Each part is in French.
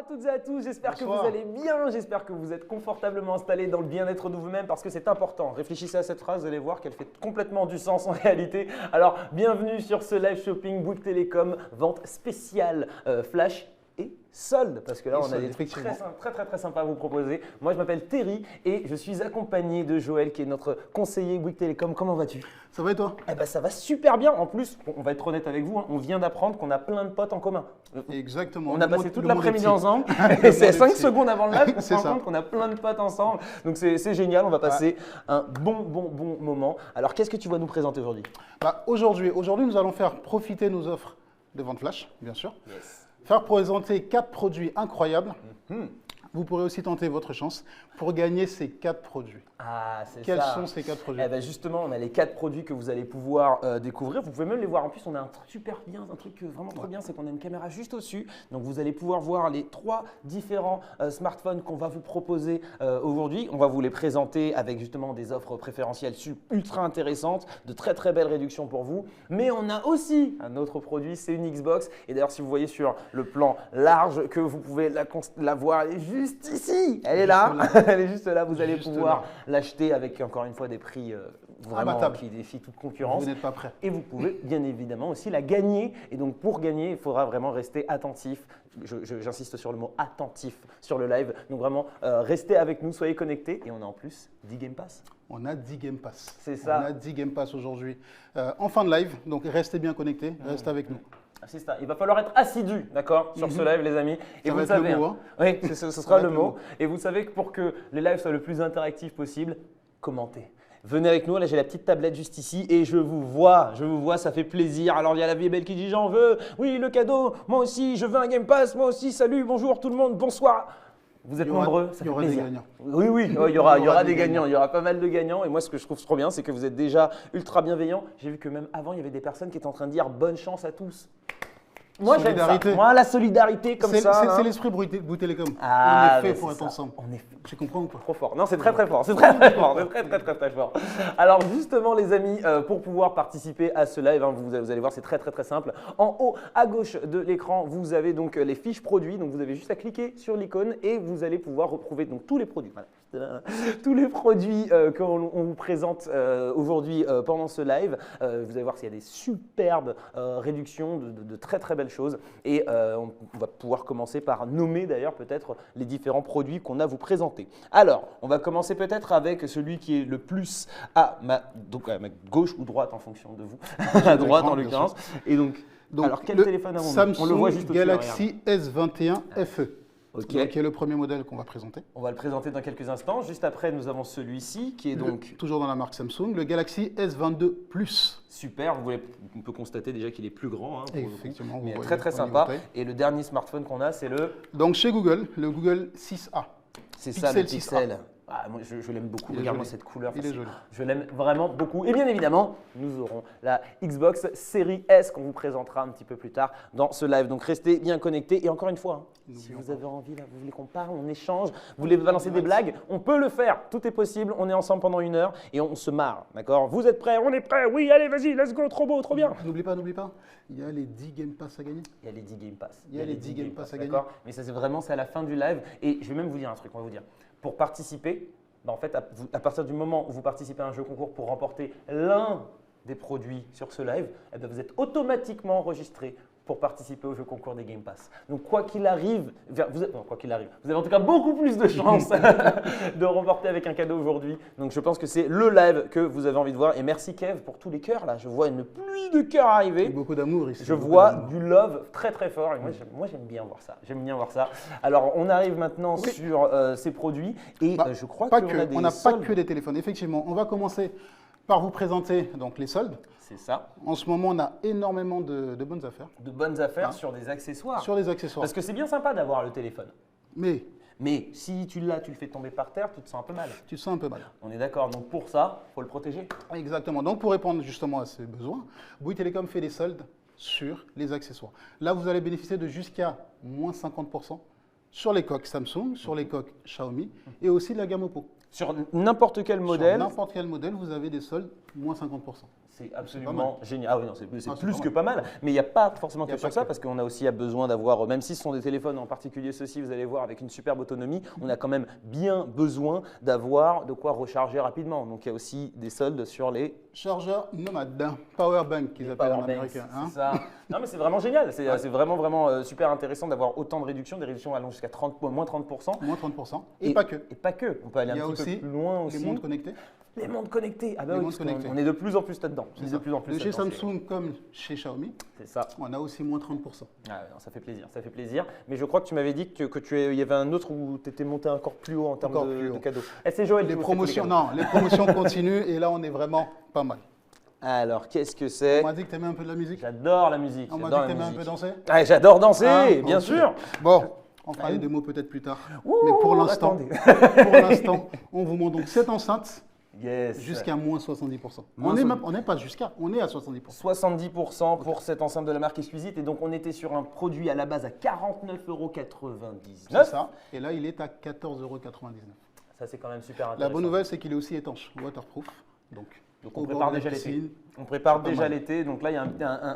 toutes et à tous, j'espère que vous allez bien, j'espère que vous êtes confortablement installés dans le bien-être de vous-même parce que c'est important. Réfléchissez à cette phrase, vous allez voir qu'elle fait complètement du sens en réalité. Alors, bienvenue sur ce live shopping Bouygues Télécom, vente spéciale flash et solde, parce que là on a des trucs très sympas à vous proposer. Moi je m'appelle Terry et je suis accompagné de Joël qui est notre conseiller Bouygues Télécom. Comment vas-tu? Ça va et toi? Eh ben, ça va super bien. En plus, on va être honnête avec vous, hein, on vient d'apprendre qu'on a plein de potes en commun. Exactement. On a passé toute l'après-midi ensemble et c'est 5 secondes avant le live qu'on se rend compte qu'on a plein de potes ensemble. Donc c'est génial, on va passer un bon moment. Alors qu'est-ce que tu vas nous présenter aujourd'hui? Aujourd'hui, nous allons faire profiter nos offres de vente flash, bien sûr. Yes. Faire présenter 4 produits incroyables. Vous pourrez aussi tenter votre chance pour gagner ces 4 produits. Ah, c'est ça. Quels sont ces 4 produits? Eh ben justement, on a les 4 produits que vous allez pouvoir découvrir. Vous pouvez même les voir. En plus, on a un truc super bien, un truc vraiment trop bien, c'est qu'on a une caméra juste au-dessus. Donc, vous allez pouvoir voir les 3 différents smartphones qu'on va vous proposer aujourd'hui. On va vous les présenter avec justement des offres préférentielles ultra intéressantes, de très belles réductions pour vous. Mais on a aussi un autre produit, c'est une Xbox. Et d'ailleurs, si vous voyez sur le plan large que vous pouvez la voir, elle est juste ici. Elle est là. Elle est juste là. Vous allez pouvoir l'acheter avec encore une fois des prix vraiment qui défient toute concurrence. Vous n'êtes pas prêt. Et vous pouvez bien évidemment aussi la gagner. Et donc pour gagner, il faudra vraiment rester attentif. J'insiste sur le mot attentif sur le live. Donc vraiment, restez avec nous, soyez connectés. Et on a en plus 10 Game Pass. On a 10 Game Pass. C'est ça. On a 10 Game Pass aujourd'hui en fin de live. Donc restez bien connectés, restez avec nous. C'est ça. Il va falloir être assidu, d'accord, sur ce live, les amis. Et vous savez, le mot, hein. Oui, ce sera le mot. Et vous savez que pour que les lives soient le plus interactifs possible, commentez. Venez avec nous, là j'ai la petite tablette juste ici et je vous vois, ça fait plaisir. Alors il y a la vieille belle qui dit j'en veux, oui le cadeau, moi aussi je veux un Game Pass, moi aussi salut, bonjour tout le monde, bonsoir. Vous êtes nombreux, ça fait plaisir. Oui, il y aura des gagnants, il y aura pas mal de gagnants. Et moi, ce que je trouve trop bien, c'est que vous êtes déjà ultra bienveillants. J'ai vu que même avant, il y avait des personnes qui étaient en train de dire bonne chance à tous. Moi, j'aime ça. Moi, la solidarité comme ça. C'est l'esprit Bouygues Télécom. Ah, on est fait pour être ensemble. Tu comprends ou pas? Trop fort. Non, c'est très fort. C'est très fort. Alors justement, les amis, pour pouvoir participer à ce live, hein, vous allez voir, c'est très simple. En haut à gauche de l'écran, vous avez donc les fiches produits. Donc vous avez juste à cliquer sur l'icône et vous allez pouvoir retrouver donc tous les produits. Voilà. Tous les produits qu'on vous présente aujourd'hui pendant ce live. Vous allez voir s'il y a des superbes réductions de très belles choses. Et on va pouvoir commencer par nommer d'ailleurs peut-être les différents produits qu'on a à vous présenter. Alors, on va commencer peut-être avec celui qui est le plus à ma gauche ou droite en fonction de vous. À droite en l'occurrence. Et donc alors quel téléphone avons-nous? Samsung On le voit juste Galaxy S21 FE. Okay. Qui est le premier modèle qu'on va présenter. On va le présenter dans quelques instants. Juste après, nous avons celui-ci qui est donc… toujours dans la marque Samsung, le Galaxy S22 Plus. Super, on peut constater déjà qu'il est plus grand. Hein, effectivement, mais très sympa. Et le dernier smartphone qu'on a, c'est le… Donc chez Google, le Google 6A. C'est ça, le Pixel. Ah, moi, je l'aime beaucoup. Regarde-moi cette couleur. Il est joli. Je l'aime vraiment beaucoup. Et bien évidemment, nous aurons la Xbox Series S qu'on vous présentera un petit peu plus tard dans ce live. Donc, restez bien connectés. Et encore une fois, si vous avez envie, là, vous voulez qu'on parle, on échange, vous voulez balancer des blagues, on peut le faire. Tout est possible. On est ensemble pendant 1 heure et on se marre. D'accord? Vous êtes prêts? On est prêts? Oui, allez, vas-y, let's go. Trop beau, trop bien. N'oublie pas. Il y a les 10 Game Pass à gagner. Il y a les 10 Game Pass. Il y a les 10 Game Pass à gagner. D'accord? Mais ça, c'est vraiment à la fin du live. Et je vais même vous dire un truc. On va vous dire. Pour participer, en fait, à partir du moment où vous participez à un jeu concours pour remporter l'un des produits sur ce live, eh bien, vous êtes automatiquement enregistré pour participer au jeu concours des Game Pass. Donc, quoi qu'il arrive, vous avez en tout cas beaucoup plus de chances de remporter avec un cadeau aujourd'hui. Donc, je pense que c'est le live que vous avez envie de voir. Et merci Kev pour tous les cœurs. Là, je vois une pluie de cœurs arriver. Beaucoup d'amour ici. Je vois du love très fort. Et moi, j'aime bien voir ça. Alors, on arrive maintenant sur ces produits. Et je crois qu'on n'a pas que des téléphones. Effectivement, on va commencer par vous présenter donc, les soldes. C'est ça. En ce moment, on a énormément de bonnes affaires. De bonnes affaires sur des accessoires. Sur des accessoires. Parce que c'est bien sympa d'avoir le téléphone. Mais si tu l'as, tu le fais tomber par terre, tu te sens un peu mal. Tu te sens un peu mal. On est d'accord. Donc pour ça, il faut le protéger. Exactement. Donc pour répondre justement à ces besoins, Bouygues Télécom fait des soldes sur les accessoires. Là, vous allez bénéficier de jusqu'à moins 50% sur les coques Samsung, sur les coques Xiaomi et aussi de la gamme Oppo. Sur n'importe quel modèle. Sur n'importe quel modèle, vous avez des soldes moins 50%. C'est absolument génial. Ah oui, non, c'est c'est plus pas que pas mal. Mais il n'y a pas forcément Il y a que sur pas ça, que. parce qu'on a aussi besoin d'avoir, même si ce sont des téléphones, en particulier ceux-ci, vous allez voir, avec une superbe autonomie, on a quand même bien besoin d'avoir de quoi recharger rapidement. Donc il y a aussi des soldes sur les Chargeur nomade, powerbank qu'ils appellent en powerbanks, américain. Hein. c'est ça. Non, mais c'est vraiment génial. C'est vraiment super intéressant d'avoir autant de réductions, des réductions allant jusqu'à moins 30%. Moins 30%. Et pas que. Et pas que. On peut aller Il y a un petit aussi peu plus loin aussi. les montres connectées. Les montres connectées. Ah bah Les oui, montres parce qu'on- connectées. on est de plus en plus là-dedans. On est de plus en plus De chez là-dedans, Samsung comme chez Xiaomi, c'est ça. on a aussi moins 30%. Ah ouais, non, ça fait plaisir, ça fait plaisir. Mais je crois que tu m'avais dit il y avait un autre où tu étais monté encore plus haut en termes Encore de, plus de haut. cadeaux. Et c'est Joël qui Les vous fait tous promotions, cadeaux. non, les promotions continuent et là on est vraiment pas mal. Alors, qu'est-ce que On c'est? m'a dit que tu aimais un peu de la musique. J'adore la musique. On m'a dit j'adore que la tu aimais un musique. peu danser. Ah, j'adore danser, Ah, bien ok. sûr. Bon, on fera les démos peut-être plus tard. Ouh, Mais pour l'instant, attendez. on vous montre donc cette enceinte Yes. jusqu'à moins 70%. Moins On n'est pas jusqu'à, on est à 70%. 70% pour cette enceinte de la marque Exquisite. Et donc, on était sur un produit à la base à 49,99 C'est ça. Et là, il est à 14,99 €. Ça, c'est quand même super intéressant. La bonne nouvelle, c'est qu'il est aussi étanche, waterproof. Donc On au prépare bord de la déjà l'été. piscine. On prépare pas déjà mal. l'été. Donc là, il y a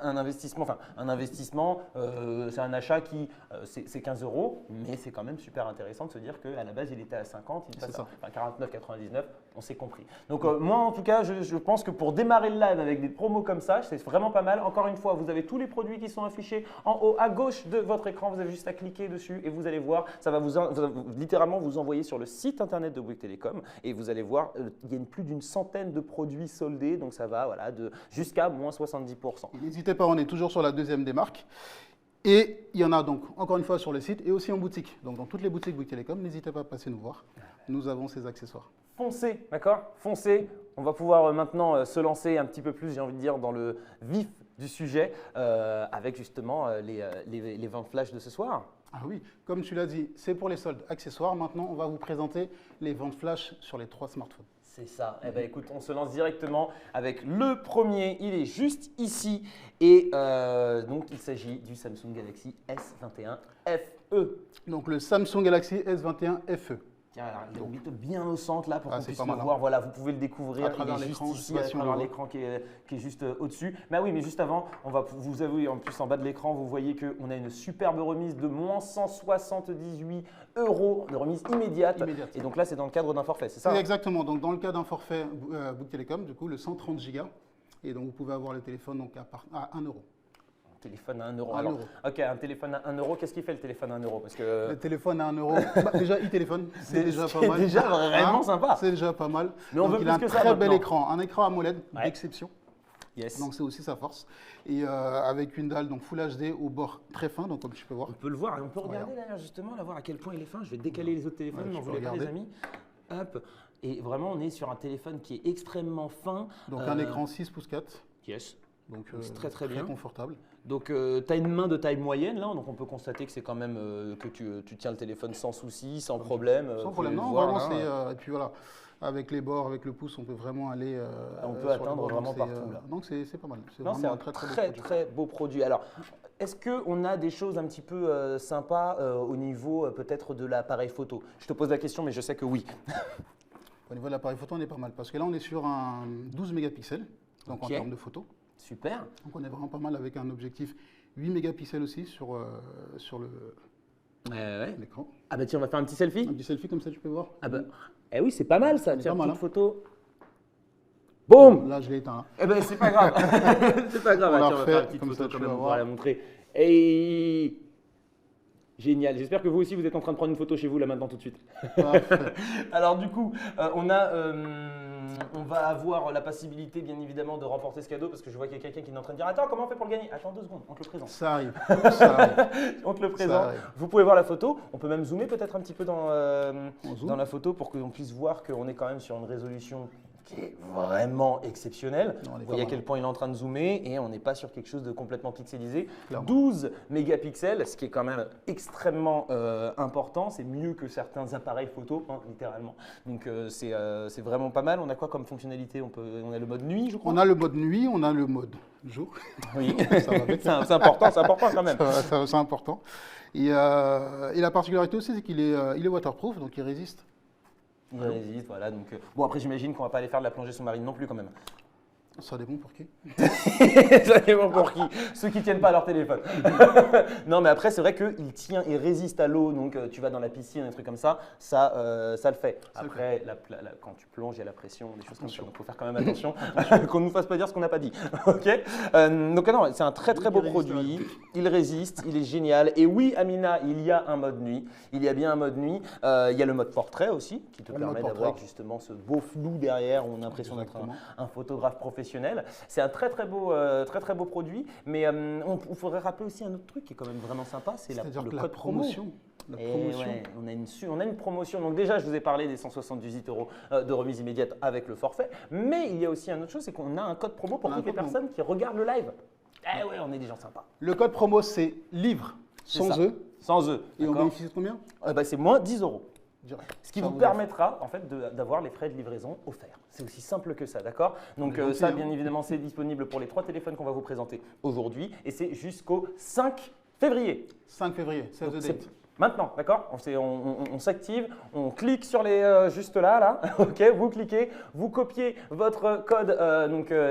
un investissement. Enfin, un investissement, c'est un achat qui, c'est 15 €, mais c'est quand même super intéressant de se dire qu'à la base, il était à 50, il passe C'est ça. à 49,99, on s'est compris. Donc moi, en tout cas, je pense que pour démarrer le live avec des promos comme ça, c'est vraiment pas mal. Encore une fois, vous avez tous les produits qui sont affichés en haut à gauche de votre écran. Vous avez juste à cliquer dessus et vous allez voir. Ça va littéralement vous envoyer sur le site internet de Bouygues Télécom et vous allez voir, il y a plus d'une centaine de produits soldés. Donc ça va jusqu'à moins 70%. N'hésitez pas, on est toujours sur la deuxième des marques. Et il y en a donc encore une fois sur le site et aussi en boutique. Donc dans toutes les boutiques Bouygues Télécom, n'hésitez pas à passer nous voir. Nous avons ces accessoires. Foncez, d'accord? Foncez. On va pouvoir maintenant se lancer un petit peu plus, j'ai envie de dire, dans le vif du sujet avec justement les ventes flash de ce soir. Ah oui, comme tu l'as dit, c'est pour les soldes accessoires. Maintenant, on va vous présenter les ventes flash sur les 3 smartphones. C'est ça. Eh ben, écoute, on se lance directement avec le premier. Il est juste ici. Et donc, il s'agit du Samsung Galaxy S21 FE. Donc le Samsung Galaxy S21 FE. Tiens, alors, il est mis bien au centre là pour Ah, qu'on c'est puisse pas le mal, hein. voir. Voilà, vous pouvez le découvrir. À travers il est juste l'écran, je ici, sais pas à si on travers le voit. l'écran qui est juste au-dessus. Mais oui, mais juste avant, vous avez en plus en bas de l'écran, vous voyez qu'on a une superbe remise de moins 178 € de remise immédiate. Immédiate. Et donc là, c'est dans le cadre d'un forfait, c'est ça? Oui, exactement. Donc dans le cas d'un forfait Bouygues Télécom, du coup, le 130 Go. Et donc vous pouvez avoir le téléphone donc, à 1 €. Téléphone à 1 €. À Alors, 1 €. ok, un téléphone à 1 €. Qu'est-ce qu'il fait le téléphone à 1 €? Parce que Le téléphone à 1 €. Bah, déjà, e-téléphone, c'est déjà pas c'est mal. déjà vraiment Hein, sympa. C'est déjà pas mal. Mais on Donc, veut il plus a un que ça très bel maintenant. écran, un écran AMOLED Ouais. d'exception. Yes. Donc c'est aussi sa force. Et avec une dalle donc Full HD au bord très fin, donc comme tu peux voir. On peut le voir et on peut regarder d'ailleurs justement, là, voir à quel point il est fin. Je vais décaler les autres téléphones, Ouais, n'en tu peux voulez pas les regarder. amis. Hop. Et vraiment, on est sur un téléphone qui est extrêmement fin. Donc un écran 6 pouces 4. Yes. Donc C'est très bien. confortable. Donc tu as une main de taille moyenne là, donc on peut constater que c'est quand même que tu tiens le téléphone sans souci, sans problème. Sans Vous problème, pouvez non, le voir, vraiment là. c'est. Et puis voilà, avec les bords, avec le pouce, on peut vraiment aller. On peut sur les atteindre bords, vraiment donc partout, là. Donc c'est pas mal. C'est Non, c'est vraiment un très très beau produit. très beau produit. Alors, est-ce qu'on a des choses un petit peu sympas au niveau peut-être de l'appareil photo? Je te pose la question, mais je sais que oui. Au niveau de l'appareil photo, on est pas mal parce que là on est sur un 12 mégapixels, donc Ok. en termes de photo. Super. Donc on est vraiment pas mal avec un objectif 8 mégapixels aussi sur Ouais. l'écran. Ah bah tiens, on va faire un petit selfie. Un petit selfie comme ça, tu peux voir. Ah bah, eh oui, c'est pas mal ça. C'est Tiens, pas mal, petite hein. photo. Boum. Là, je l'ai éteint. Hein. Eh ben c'est pas grave. C'est pas grave. On la Tiens, on va faire refait, une petite comme photo ça, tu quand même vas pour voir. la montrer. Et génial. J'espère que vous aussi vous êtes en train de prendre une photo chez vous là maintenant tout de suite. Parfait. Alors du coup, on va avoir la possibilité bien évidemment de remporter ce cadeau parce que je vois qu'il y a quelqu'un qui est en train de dire attends comment on fait pour le gagner? Attends 2 secondes, on te le présente. Ça arrive. Ça arrive. On te le présente. arrive. Vous pouvez voir la photo. On peut même zoomer peut-être un petit peu dans zoome. la photo pour qu'on puisse voir qu'on est quand même sur une résolution qui est vraiment exceptionnelle. Non, on est Vous pas voyez à mal. quel point il est en train de zoomer et on n'est pas sur quelque chose de complètement pixelisé. Clairement. 12 mégapixels, ce qui est quand même extrêmement important. C'est mieux que certains appareils photo, hein, littéralement. Donc c'est vraiment pas mal. On a quoi comme fonctionnalité? On a le mode nuit, je crois. On a le mode nuit, on a le mode jour. Oui, Ça va avec. c'est important quand même. C'est important. Et la particularité aussi, c'est qu'il est waterproof, donc il résiste. Il résiste, voilà. Donc, bon, après, j'imagine qu'on va pas aller faire de la plongée sous-marine non plus, quand même. Ça dépend pour qui. Ça dépend pour qui. Ceux qui tiennent pas à leur téléphone. Non, mais après, c'est vrai qu'il tient, il résiste à l'eau. Donc, tu vas dans la piscine, des trucs comme ça, ça le fait. Après, quand tu plonges, il y a la pression, des choses comme ça. Donc, il faut faire quand même attention qu'on ne nous fasse pas dire ce qu'on n'a pas dit. Ok. Donc, non, c'est un très très beau produit. Il résiste, il est génial. Et oui, Amina, il y a un mode nuit. Il y a bien un mode nuit. Il y a le mode portrait aussi, qui te permet d'avoir justement ce beau flou derrière. On a l'impression d'être un photographe professionnel. C'est un très très beau produit, mais il faudrait rappeler aussi un autre truc qui est quand même vraiment sympa, c'est le code promotion. La promotion. Ouais, on a une promotion. Donc déjà, je vous ai parlé des 178 € de remise immédiate avec le forfait, mais il y a aussi une autre chose, c'est qu'on a un code promo pour toutes les personnes qui regardent le live. Eh ouais, on est des gens sympas. Le code promo, c'est livre sans E. Sans E. Et on bénéficie de combien? C'est moins 10 €. Ce qui Ça vous permettra en fait d'avoir les frais de livraison offerts. C'est aussi simple que ça, d'accord? Donc ça, bien évidemment, c'est disponible pour les 3 téléphones qu'on va vous présenter aujourd'hui et c'est jusqu'au 5 février. 5 février, save the date. Maintenant, d'accord? On s'active, on clique sur les juste là, ok? Vous cliquez, vous copiez votre code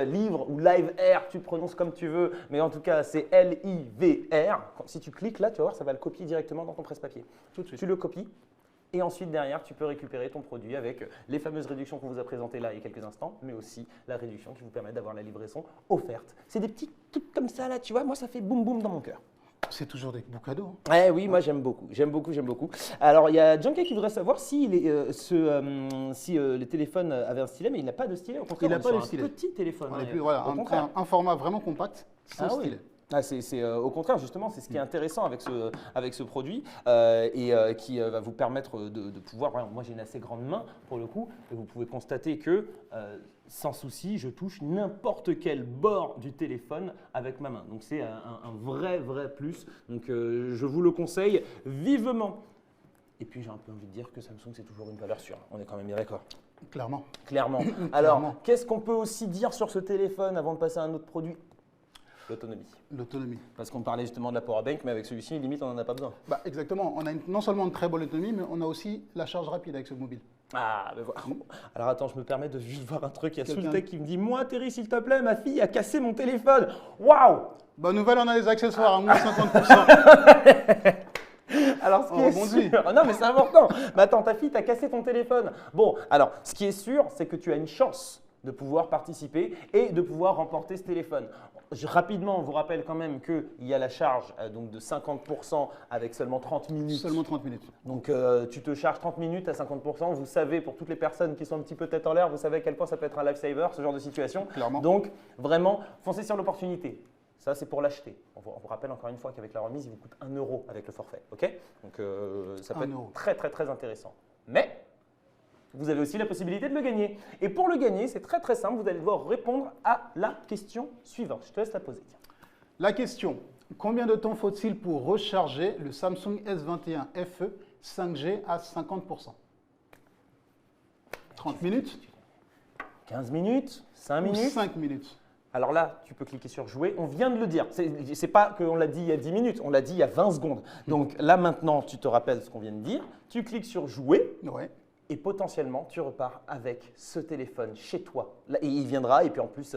livre ou live R, tu le prononces comme tu veux, mais en tout cas c'est LIVR. Si tu cliques là, tu vas voir, ça va le copier directement dans ton presse-papier. Tout de suite. Tu le copies. Et ensuite, derrière, tu peux récupérer ton produit avec les fameuses réductions qu'on vous a présentées là il y a quelques instants, mais aussi la réduction qui vous permet d'avoir la livraison offerte. C'est des petits trucs comme ça, là, tu vois, moi, ça fait boum boum dans mon cœur. C'est toujours des beaux cadeaux. Oui, moi, j'aime beaucoup. Alors, il y a Junkie qui voudrait savoir si les téléphones avaient un stylet, mais il n'a pas de stylet. Au contraire, il n'a pas de stylet. Un petit téléphone. Un format vraiment compact, sans stylet. Oui. Au contraire, justement, c'est ce qui est intéressant avec ce produit qui va vous permettre de pouvoir… moi, j'ai une assez grande main pour le coup et vous pouvez constater que sans souci, je touche n'importe quel bord du téléphone avec ma main. Donc, c'est un vrai plus. Donc, je vous le conseille vivement. Et puis, j'ai un peu envie de dire que Samsung, c'est toujours une valeur sûre. On est quand même bien d'accord. Clairement. Alors, qu'est-ce qu'on peut aussi dire sur ce téléphone avant de passer à un autre produit? L'autonomie. Parce qu'on parlait justement de la power bank, mais avec celui-ci, limite, on n'en a pas besoin. Exactement. On a non seulement une très bonne autonomie, mais on a aussi la charge rapide avec ce mobile. Ah, ben voilà. Alors attends, je me permets de juste voir un truc. Il y a Soultech qui me dit « Moi, Terry, s'il te plaît, ma fille a cassé mon téléphone. » Waouh! Bonne nouvelle, on a les accessoires à moins 50%. Alors, ce qui est sûr… Non, mais c'est important. Mais attends, ta fille t'a cassé ton téléphone. Bon, alors, ce qui est sûr, c'est que tu as une chance de pouvoir participer et de pouvoir remporter ce téléphone. Rapidement, on vous rappelle quand même qu'il y a la charge donc de 50% avec seulement 30 minutes. Seulement 30 minutes. Donc, tu te charges 30 minutes à 50%. Vous savez, pour toutes les personnes qui sont un petit peu tête en l'air, vous savez à quel point ça peut être un lifesaver, ce genre de situation. Clairement. Donc, vraiment, foncez sur l'opportunité. Ça, c'est pour l'acheter. On vous rappelle encore une fois qu'avec la remise, il vous coûte 1 € avec le forfait. Ok? Donc, ça peut être très intéressant. Mais… vous avez aussi la possibilité de le gagner. Et pour le gagner, c'est très simple. Vous allez devoir répondre à la question suivante. Je te laisse la poser. Tiens. La question, combien de temps faut-il pour recharger le Samsung S21 FE 5G à 50%? 30 minutes? 15 minutes? 5 minutes? 5 minutes. Alors là, tu peux cliquer sur jouer. On vient de le dire. C'est pas qu'on l'a dit il y a 10 minutes, on l'a dit il y a 20 secondes. Donc là, maintenant, tu te rappelles ce qu'on vient de dire. Tu cliques sur jouer. Ouais. Et potentiellement, tu repars avec ce téléphone chez toi. Là, et il viendra. Et puis en plus,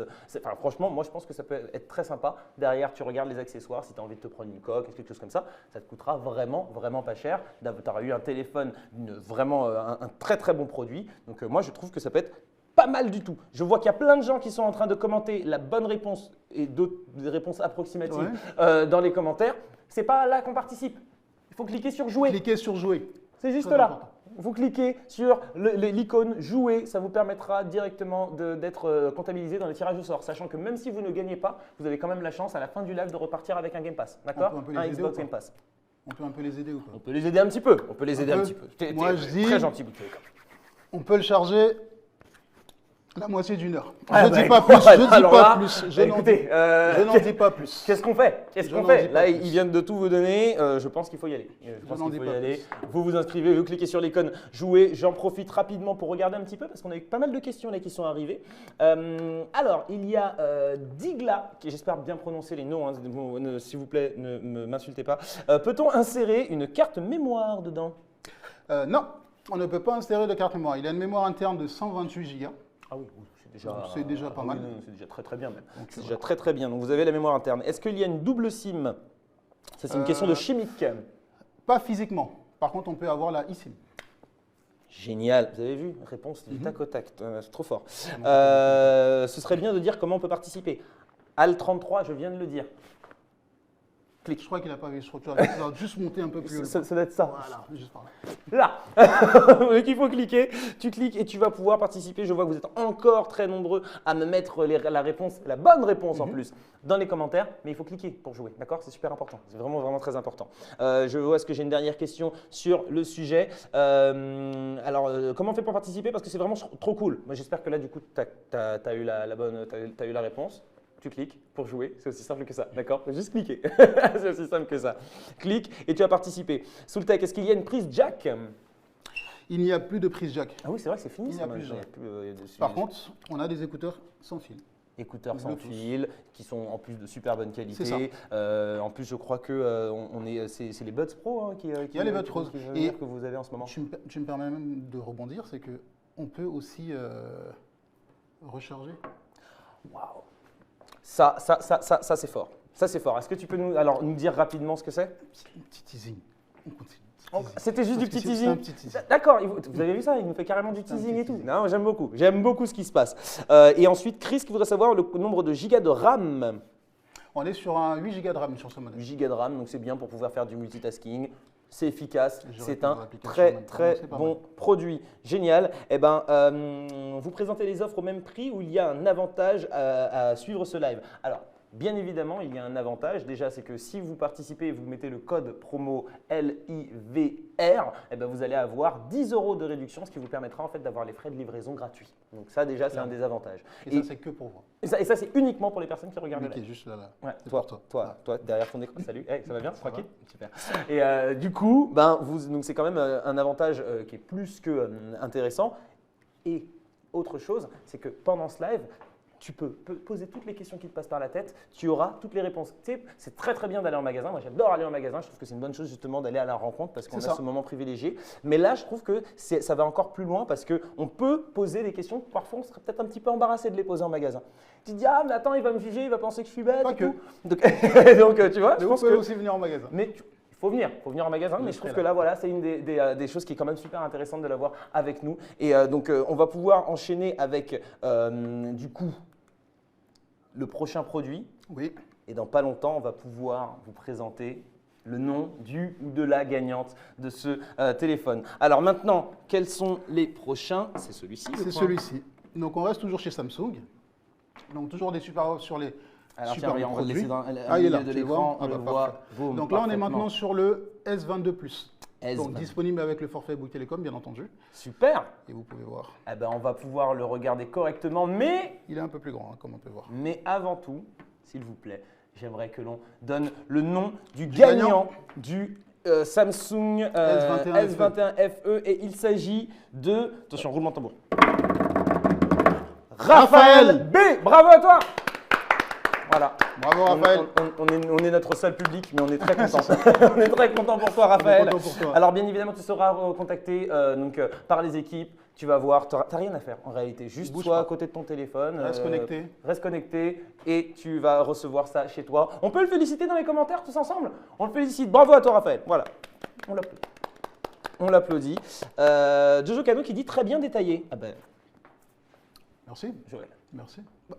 franchement, moi, je pense que ça peut être très sympa. Derrière, tu regardes les accessoires. Si tu as envie de te prendre une coque, quelque chose comme ça, ça te coûtera vraiment pas cher. Tu auras eu un téléphone, vraiment un très bon produit. Donc moi, je trouve que ça peut être pas mal du tout. Je vois qu'il y a plein de gens qui sont en train de commenter la bonne réponse et d'autres des réponses approximatives dans les commentaires. C'est pas là qu'on participe. Il faut cliquer sur jouer. Cliquez sur jouer. C'est juste là. Important. Vous cliquez sur l'icône jouer, ça vous permettra directement d'être comptabilisé dans les tirages au sort, sachant que même si vous ne gagnez pas, vous avez quand même la chance à la fin du live de repartir avec un Game Pass, d'accord? Un Xbox Game Pass. On peut un peu les aider ou pas? On peut les aider un petit peu. Moi, je dis, très gentil, Bouteille. On peut le charger la moitié d'une heure. Je ne dis pas plus. Je n'en dis pas plus. Qu'est-ce qu'on fait? Là, ils viennent de tout vous donner. Je pense qu'il faut y aller. Vous vous inscrivez, vous cliquez sur l'icône jouer. J'en profite rapidement pour regarder un petit peu parce qu'on a eu pas mal de questions là qui sont arrivées. Alors, il y a Digla, qui j'espère bien prononcer les noms, hein, s'il vous plaît, ne m'insultez pas. Peut-on insérer une carte mémoire dedans? Non, on ne peut pas insérer de carte mémoire. Il y a une mémoire interne de 128 Go. Ah oui, C'est déjà pas mal. Oui, non, c'est déjà très très bien même. Donc, C'est voilà. déjà très très bien. Donc vous avez la mémoire interne. Est-ce qu'il y a une double SIM? Ça c'est une question de chimique. Pas physiquement. Par contre, on peut avoir la eSIM. Génial, vous avez vu? Réponse du tac au tac, c'est trop fort. Ce serait bien de dire comment on peut participer. AL33, je viens de le dire. Clique. Je crois qu'il n'a pas vu. Je crois que tu vas juste monter un peu plus haut. Ça doit être ça. Voilà, juste par là. Là, donc il faut cliquer, tu cliques et tu vas pouvoir participer. Je vois que vous êtes encore très nombreux à me mettre la réponse, la bonne réponse en plus, dans les commentaires, mais il faut cliquer pour jouer, d'accord? C'est super important, c'est vraiment vraiment très important. Je vois ce que j'ai une dernière question sur le sujet. Comment on fait pour participer? Parce que c'est vraiment trop cool. Moi j'espère que là du coup tu as eu t'as eu la réponse. Tu cliques pour jouer, c'est aussi simple que ça, d'accord? Faut juste cliquer, c'est aussi simple que ça. Clique et tu as participé. Soultech, est-ce qu'il y a une prise jack? Il n'y a plus de prise jack. Ah oui, c'est vrai que c'est fini. Il n'y ça, a plus maintenant. jack. Il y a plus, Par contre, on a des écouteurs sans fil. écouteurs sans Bluetooth. fil, qui sont en plus de super bonne C'est qualité. En plus, je crois que c'est les Buds Pro hein, Il y a les Buds Pro. Et que vous avez en ce moment. Tu me permets même de rebondir, c'est qu'on peut aussi recharger. Waouh. Ça c'est fort. Ça, c'est fort. Est-ce que tu peux nous dire rapidement ce que c'est? Un petit teasing. On continue. C'était juste du Parce petit que c'est un teasing. petit teasing. D'accord, vous avez vu ça? Il nous fait carrément du C'est un teasing petit et tout. teasing. Non, j'aime beaucoup ce qui se passe. Et ensuite, Chris qui voudrait savoir le nombre de gigas de RAM. On est sur un 8 Go de RAM sur ce 8 modèle. gigas de RAM, donc c'est bien pour pouvoir faire du multitasking. C'est efficace, J'aurais c'est pu un voir l'application en très même temps, très c'est pas bon mal. produit. Génial. Eh ben, vous présentez les offres au même prix ou il y a un avantage à suivre ce live? Alors, bien évidemment, il y a un avantage. Déjà, c'est que si vous participez et vous mettez le code promo LIVR, eh ben, vous allez avoir 10 € de réduction, ce qui vous permettra en fait d'avoir les frais de livraison gratuits. Donc ça, déjà, c'est un des avantages. Et ça, c'est que pour vous. Et ça, c'est uniquement pour les personnes qui regardent le Lui live. qui est juste là. Ouais, C'est toi, pour toi, derrière ton écran. Salut, hey, ça va bien? Ça Tranquille? va. Super. Et du coup, donc c'est quand même un avantage qui est plus que intéressant. Et autre chose, c'est que pendant ce live, tu peux poser toutes les questions qui te passent par la tête, tu auras toutes les réponses. Tu sais, c'est très très bien d'aller en magasin. Moi, j'adore aller en magasin. Je trouve que c'est une bonne chose justement d'aller à la rencontre parce qu'on a C'est ça. ce moment privilégié. Mais là, je trouve que ça va encore plus loin parce qu'on peut poser des questions. Parfois, on serait peut-être un petit peu embarrassé de les poser en magasin. Tu te dis, ah, mais attends, il va me juger, il va penser que je suis bête. Pas et que. tout. Donc, tu vois, je Vous pense pouvez que. aussi venir en magasin. Mais il faut venir en magasin, mais je trouve que là, voilà, c'est une des choses qui est quand même super intéressante de l'avoir avec nous. Et donc, on va pouvoir enchaîner avec, du coup, le prochain produit. Oui. Et dans pas longtemps, on va pouvoir vous présenter le nom du ou de la gagnante de ce téléphone. Alors maintenant, quels sont les prochains? C'est celui-ci. je C'est crois. celui-ci. Donc, on reste toujours chez Samsung. Donc, toujours des super offres sur les Alors super tiens, regarde, on va le produits. laisser dans Ah, il est là, milieu de tu le l'écran, vois? on Ah, le bah, voit. parfait. Boum, Donc là, on est parfaitement. maintenant sur le S22+. S22. Donc, disponible avec le forfait Bouygues Télécom, bien entendu. Super. Et vous pouvez voir. Eh ben, on va pouvoir le regarder correctement, mais Il est un peu plus grand, hein, comme on peut voir. avant tout, s'il vous plaît, j'aimerais que l'on donne le nom du gagnant du Samsung S21 S21 FE et il s'agit de, attention, roulement de tambour, Raphaël B. Bravo à toi. Voilà. Bravo, Raphaël. On est notre seul public, mais on est très content. On est très content pour toi, Raphaël. content pour toi. Alors, bien évidemment, tu seras contacté par les équipes. Tu vas voir, tu n'as rien à faire en réalité. Juste Bouge sois pas. à côté de ton téléphone. Reste connecté. Reste connecté et tu vas recevoir ça chez toi. On peut le féliciter dans les commentaires tous ensemble. On le félicite. Bravo à toi, Raphaël. Voilà. On l'applaudit. On l'applaudit. Jojo Cano qui dit très bien détaillé. Ah ben, Merci. Joël. Merci. Bah,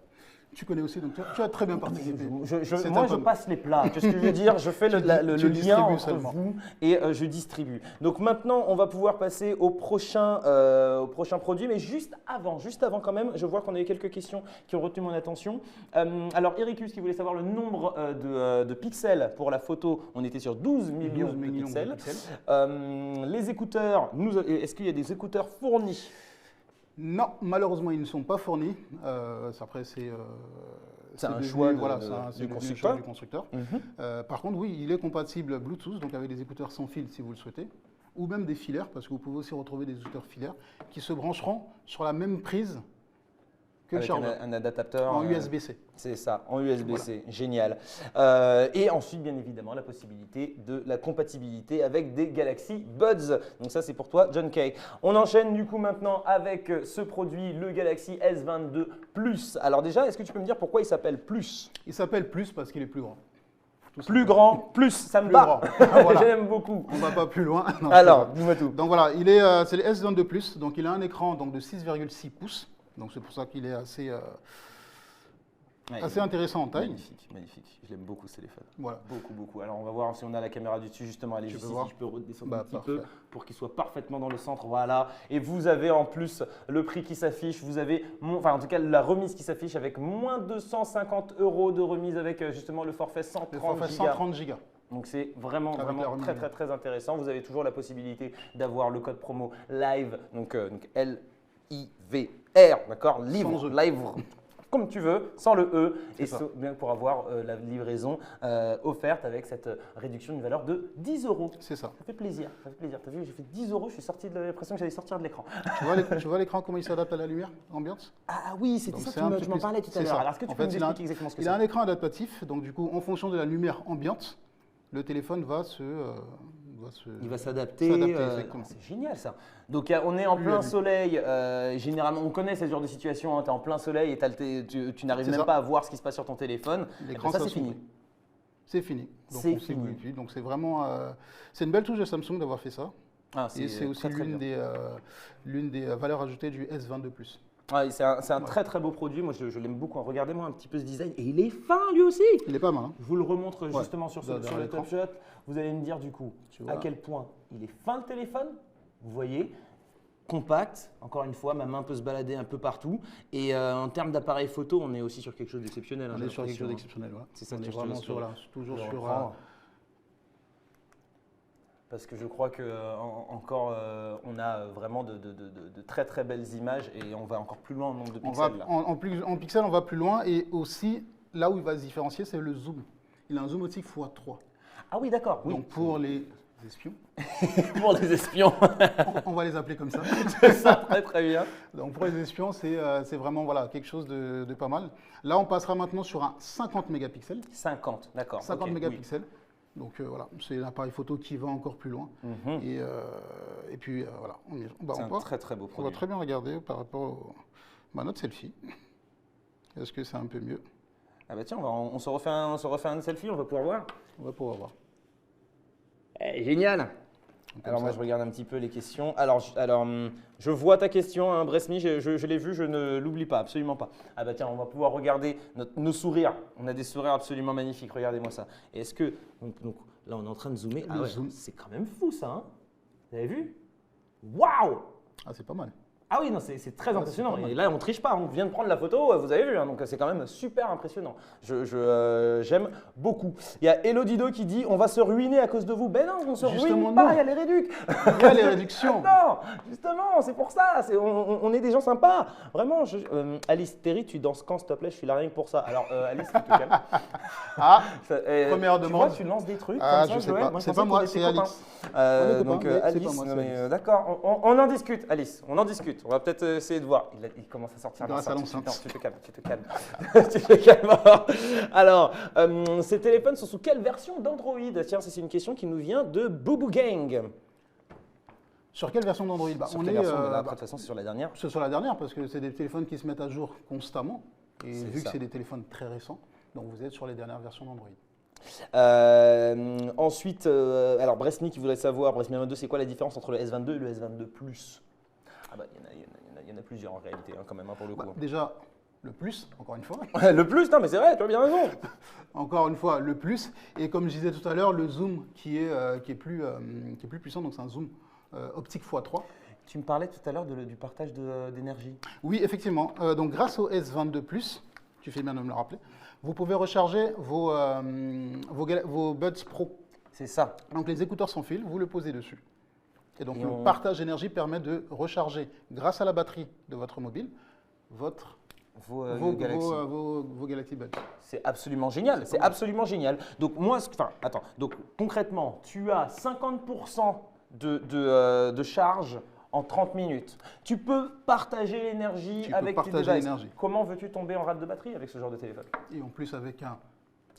tu connais aussi, donc tu as très bien participé. C'est Moi, un je peu- passe les plats. Qu'est-ce que je veux dire? Je fais le Tu lien distribues entre seulement. vous et je distribue. Donc maintenant, on va pouvoir passer au prochain produit. Mais juste avant quand même, je vois qu'on a eu quelques questions qui ont retenu mon attention. Alors, Ericus qui voulait savoir le nombre de pixels pour la photo. On était sur 12 millions 12 de millions de pixels. pixels. Les écouteurs, est-ce qu'il y a des écouteurs fournis? Non, malheureusement, ils ne sont pas fournis. Après, c'est C'est un devenu- choix voilà, du c'est devenu le constructeur. choix du constructeur. Par contre, oui, il est compatible Bluetooth, donc avec des écouteurs sans fil si vous le souhaitez, ou même des filaires, parce que vous pouvez aussi retrouver des écouteurs filaires qui se brancheront sur la même prise que le Avec chargeur. un adaptateur. En USB-C. C'est ça, en USB-C, génial. Et ensuite, bien évidemment, la possibilité de la compatibilité avec des Galaxy Buds. Donc ça, c'est pour toi, John Kay. On enchaîne du coup maintenant avec ce produit, le Galaxy S22 Plus. Alors déjà, est-ce que tu peux me dire pourquoi il s'appelle Plus? Il s'appelle Plus parce qu'il est plus grand. Plus grand, plus, ça me Plus bat. grand. Voilà. J'aime beaucoup. On ne va pas plus loin. Non, Alors, dis-moi tout. donc voilà, c'est le S22 Plus, donc il a un écran donc, de 6,6 pouces. Donc c'est pour ça qu'il est assez intéressant en taille. Magnifique, magnifique. Je l'aime beaucoup ce téléphone. Voilà. Beaucoup, beaucoup. Alors on va voir si on a la caméra du dessus justement. Allez, Tu juste peux ici, voir. je peux redescendre Bah, un petit parfait. peu pour qu'il soit parfaitement dans le centre. Voilà. Et vous avez en plus le prix qui s'affiche. Vous avez, enfin en tout cas la remise qui s'affiche avec moins 250 € de remise avec justement le forfait 130 Le forfait gigas. 130 gigas. Donc c'est vraiment, Avec la vraiment remise. très, très, très intéressant. Vous avez toujours la possibilité d'avoir le code promo live, donc L-I-V-R, d'accord? Livre, Sans E. live, comme tu veux, sans le E, et ça. bien pour avoir la livraison offerte avec cette réduction d'une valeur de 10 €. C'est ça. Ça fait plaisir, ça fait plaisir. T'as vu, j'ai fait 10 €, je suis sorti de l'impression que j'allais sortir de l'écran. Tu vois l'écran, comment il s'adapte à la lumière ambiante? Ah oui, c'était Donc, ça, c'est tu un m'en petit peu- parlais tout à c'est l'heure. ça. Alors est-ce que tu En peux fait, nous il a un- expliquer exactement ce que Il c'est? a un écran adaptatif, donc du coup, en fonction de la lumière ambiante, le téléphone va se Il va s'adapter. exactement. C'est génial ça. Donc on est en Lui, plein à lui. soleil. Généralement, on connaît ce genre de situation. Tu es en plein soleil et tu n'arrives C'est même ça. pas à voir ce qui se passe sur ton téléphone. Eh ben, L'écran ça, c'est s'assombrit. fini. C'est fini. Donc, C'est on s'y fini. bouge plus. Donc c'est vraiment, c'est une belle touche de Samsung d'avoir fait ça. Ah, Et c'est aussi très, très l'une bien. des valeurs ajoutées du S22 Plus. Ouais, c'est un très très beau produit. Moi, je l'aime beaucoup. Regardez-moi un petit peu ce design. Et il est fin lui aussi. Il est pas mal. Hein. Je vous le remontre justement sur derrière le l'écran. Top Shot. Vous allez me dire du coup Tu à vois. quel point il est fin le téléphone. Vous voyez, compact. Encore une fois, ma main peut se balader un peu partout. Et en termes d'appareil photo, on est aussi sur quelque chose d'exceptionnel. hein, On j'ai est sur quelque chose l'impression, hein. d'exceptionnel. Ouais. C'est ça On que est je vraiment te- sur là, toujours je sur. reprends. Parce que je crois que encore on a vraiment de très très belles images et on va encore plus loin en nombre de On va, pixels. Là. en pixels, on va plus loin. Et aussi, là où il va se différencier, c'est le zoom. Il a un zoom optique x3. Ah oui, d'accord. Oui. Donc pour les espions, Pour les espions, on va les appeler comme ça. c'est ça, très très bien. Donc pour les espions, c'est vraiment voilà, quelque chose de pas mal. Là, on passera maintenant sur un 50 mégapixels. 50, d'accord. 50 ok, mégapixels. Donc voilà, c'est l'appareil photo qui va encore plus loin. oui. Mhm. Et puis voilà, C'est un très très beau on va produit. très bien regarder par rapport à notre selfie. Est-ce que c'est un peu mieux? Ah bah tiens, on se refait un selfie, on va pouvoir voir. On va pouvoir voir. Génial. Comme Alors moi ça. je regarde un petit peu les questions. Alors, je vois ta question, hein, Bresmi, je l'ai vue, je ne l'oublie pas, absolument pas. Ah bah tiens, on va pouvoir regarder nos sourires. On a des sourires absolument magnifiques, regardez-moi ça. Et est-ce que, donc, là on est en train de zoomer. Le Ah ouais, zoom. c'est quand même fou ça, hein. Vous avez vu? Waouh! Ah, c'est pas mal. Ah oui, non, c'est très impressionnant. c'est pas mal. Et là, on triche pas. On vient de prendre la photo, vous avez vu. Hein, donc, c'est quand même super impressionnant. J'aime beaucoup. Il y a Elodido qui dit on va se ruiner à cause de vous. Ben non, on se Justement, ruine pas. non. Il y a les réducs. Il y a les réductions. Non, justement, c'est pour ça. On est des gens sympas. Vraiment. Alice Terry, tu danses quand, s'il te plaît? Je suis là rien que pour ça. Alors, Alice, tu te calmes. Ah, Tu première vois, demande. tu lances des trucs. Ah, comme ça, je sais Joël. pas. Moi, je C'est pensais pas moi, qu'on c'est était copains. Alice. On est Donc, copains, mais c'est Alice, pas moi, c'est non, mais, Alice. d'accord, on en discute, Alice. On en discute. On va peut-être essayer de voir. Il commence à sortir Grâce à l'enceinte. l'enceinte. Non, tu te calmes, tu te calmes. Tu te calmes. Alors, ces téléphones sont sous quelle version d'Android? Tiens, c'est une question qui nous vient de Boubou Gang. Sur quelle version d'Android? Sur quelle version? Là, après, de toute façon, c'est sur la dernière. C'est sur la dernière, parce que c'est des téléphones qui se mettent à jour constamment. Et C'est vu ça. que c'est des téléphones très récents, donc vous êtes sur les dernières versions d'Android. Ensuite, alors Bresmi qui voudrait savoir, Bresmi 22, c'est quoi la différence entre le S22 et le S22 Plus? Ah bah, il y en a plusieurs en réalité, hein, quand même, hein, pour le coup. Déjà, le plus, encore une fois. Le plus, non mais c'est vrai, tu as bien raison. Encore une fois, le plus. Et comme je disais tout à l'heure, le zoom qui est plus puissant, donc c'est un zoom optique x3. Tu me parlais tout à l'heure du partage d'énergie. Oui, effectivement. Donc grâce au S22 Plus, tu fais bien de me le rappeler, vous pouvez recharger vos Buds Pro. C'est ça. Donc les écouteurs sans fil, vous le posez dessus. Et donc Et le partage d'énergie permet de recharger, grâce à la batterie de votre mobile, vos Galaxy Buds. C'est absolument génial. C'est absolument génial. Donc moi, donc concrètement, tu as 50% de charge en 30 minutes. Tu peux partager l'énergie avec tes devices. Comment veux-tu tomber en rate de batterie avec ce genre de téléphone? Et en plus avec un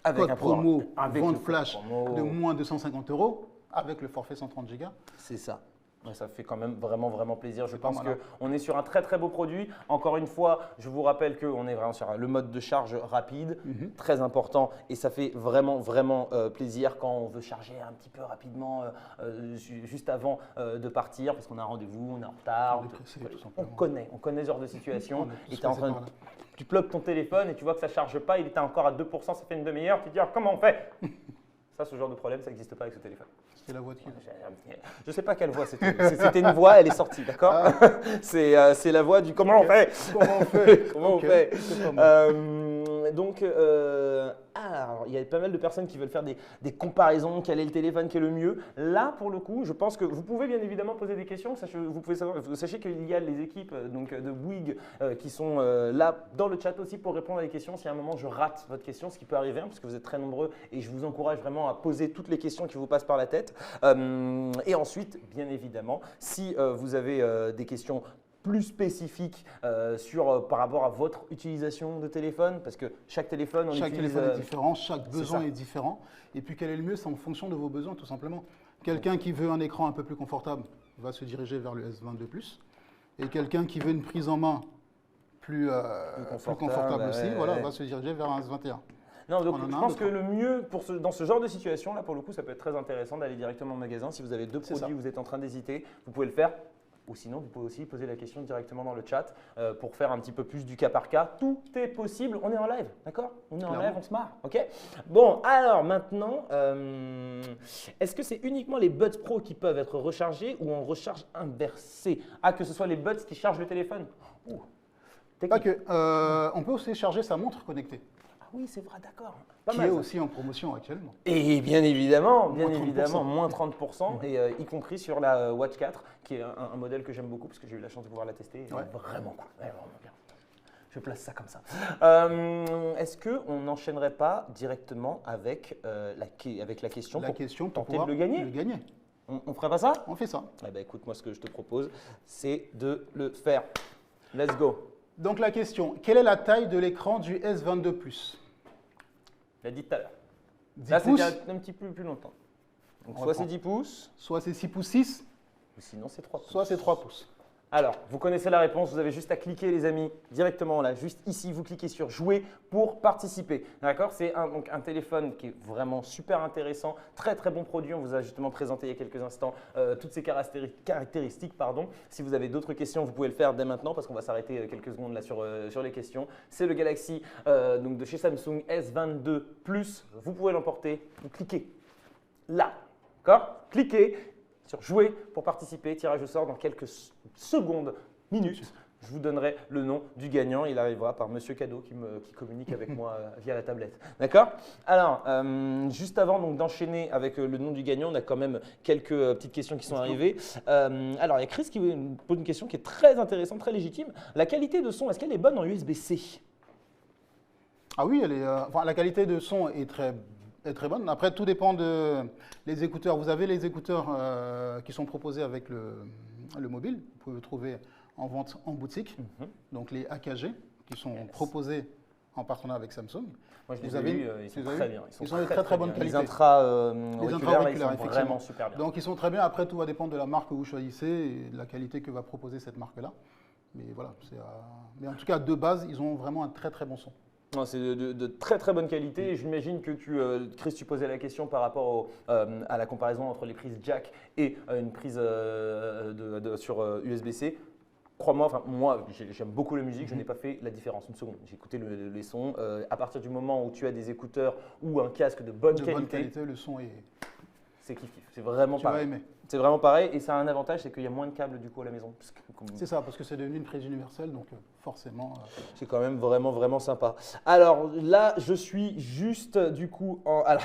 Avec code promo, avec vente le code flash promo. de moins de 150 €, avec le forfait 130 Go. C'est ça. Ouais, ça fait quand même vraiment plaisir. Je C'est pas pense mal, qu'on est sur un très beau produit. Encore une fois, je vous rappelle qu'on est vraiment sur le mode de charge rapide, très important. Et ça fait vraiment plaisir quand on veut charger un petit peu rapidement juste avant de partir parce qu'on a un rendez-vous, on est en retard. On est pressé, tout simplement. On connaît ce genre de situation. On est tous Et t'es en pressés train par là. tu plugues ton téléphone et tu vois que ça ne charge pas, il était encore à 2%, ça fait une demi-heure. Tu te dis alors, comment on fait? Ça, ce genre de problème, ça n'existe pas avec ce téléphone. C'est la voiture. Je ne sais pas quelle voix c'était. C'était une voix, elle est sortie, d'accord? C'est la voix du comment on fait. Comment on fait? Comment on Ok, fait. c'est pas mal. Donc, alors, il y a pas mal de personnes qui veulent faire des comparaisons, quel est le téléphone qui est le mieux. Là, pour le coup, je pense que vous pouvez bien évidemment poser des questions. Sachez qu'il y a les équipes donc, de Bouygues qui sont là dans le chat aussi pour répondre à des questions. Si à un moment je rate votre question, ce qui peut arriver, hein, parce que vous êtes très nombreux et je vous encourage vraiment à poser toutes les questions qui vous passent par la tête. Et ensuite, bien évidemment, si vous avez des questions plus spécifique par rapport à votre utilisation de téléphone, parce que chaque téléphone, Chaque téléphone est différent, chaque besoin est différent. Et puis quel est le mieux, c'est en fonction de vos besoins tout simplement. Quelqu'un qui veut un écran un peu plus confortable va se diriger vers le S22+. Et quelqu'un qui veut une prise en main plus confortable aussi, voilà, va se diriger vers un S21. Non, donc je pense que le mieux dans ce genre de situation, là pour le coup, ça peut être très intéressant d'aller directement au magasin. Si vous avez deux produits, vous êtes en train d'hésiter, vous pouvez le faire. Ou sinon, vous pouvez aussi poser la question directement dans le chat pour faire un petit peu plus du cas par cas. Tout est possible. On est en live, d'accord? On est en live, on se marre, ok? Bon, alors maintenant, est-ce que c'est uniquement les Buds Pro qui peuvent être rechargés ou en recharge inversée? Ah, que ce soit les Buds qui chargent le téléphone? Pas que. On peut aussi charger sa montre connectée. Ah oui, c'est vrai, d'accord. Qui est aussi en promotion actuellement. Et bien évidemment, moins 30%. 30%, et y compris sur la Watch 4, qui est un modèle que j'aime beaucoup parce que j'ai eu la chance de pouvoir la tester. Et vraiment cool, vraiment bien. Je place ça comme ça. Est-ce qu'on n'enchaînerait pas directement avec la question pour tenter de le gagner? On ferait pas ça? On fait ça. Eh ben, écoute, moi ce que je te propose, c'est de le faire. Let's go. Donc la question, quelle est la taille de l'écran du S22+? Je l'ai dit tout à l'heure. 10 Là, c'est pouces, un petit peu plus longtemps. Donc, soit c'est 10 pouces, soit c'est 6 pouces 6, ou sinon c'est 3 pouces. soit c'est 3 pouces. Alors, vous connaissez la réponse, vous avez juste à cliquer les amis, directement là, juste ici, vous cliquez sur jouer pour participer. D'accord? C'est un téléphone qui est vraiment super intéressant, très bon produit, on vous a justement présenté il y a quelques instants toutes ces caractéristiques. Si vous avez d'autres questions, vous pouvez le faire dès maintenant parce qu'on va s'arrêter quelques secondes là sur les questions. C'est le Galaxy donc de chez Samsung S22 Plus, vous pouvez l'emporter, vous cliquez là, d'accord? Cliquez sur jouer pour participer, tirage au sort dans quelques secondes, minutes. Je vous donnerai le nom du gagnant. Il arrivera par Monsieur Cadeau qui communique avec moi via la tablette. D'accord? Alors, juste avant d'enchaîner avec le nom du gagnant, on a quand même quelques petites questions qui sont arrivées. Alors, il y a Chris qui me pose une question qui est très intéressante, très légitime. La qualité de son, est-ce qu'elle est bonne en USB-C? Ah oui, la qualité de son est très bonne. Après, tout dépend des écouteurs. Vous avez les écouteurs qui sont proposés avec le mobile. Vous pouvez le trouver en vente en boutique. Donc les AKG qui sont proposés en partenariat avec Samsung. Moi, je les ai vus, ils sont très bien. Ils sont de très bonne qualité. Les intra-auriculaires, ils sont vraiment super bien. Donc ils sont très bien. Après, tout va dépendre de la marque que vous choisissez et de la qualité que va proposer cette marque-là. Mais voilà, mais en tout cas, de base, ils ont vraiment un très bon son. C'est de très bonne qualité. Et j'imagine que Chris, tu posais la question par rapport à la comparaison entre les prises jack et une prise sur USB-C. Crois-moi, moi j'aime beaucoup la musique, je n'ai pas fait la différence une seconde. J'ai écouté les sons. À partir du moment où tu as des écouteurs ou un casque de bonne qualité, le son est. C'est kiff. C'est vraiment pareil. Tu vas aimer. C'est vraiment pareil et ça a un avantage, c'est qu'il y a moins de câbles du coup à la maison. C'est ça, parce que c'est devenu une prise universelle, donc forcément. C'est quand même vraiment sympa. Alors là, je suis juste du coup en. Alors,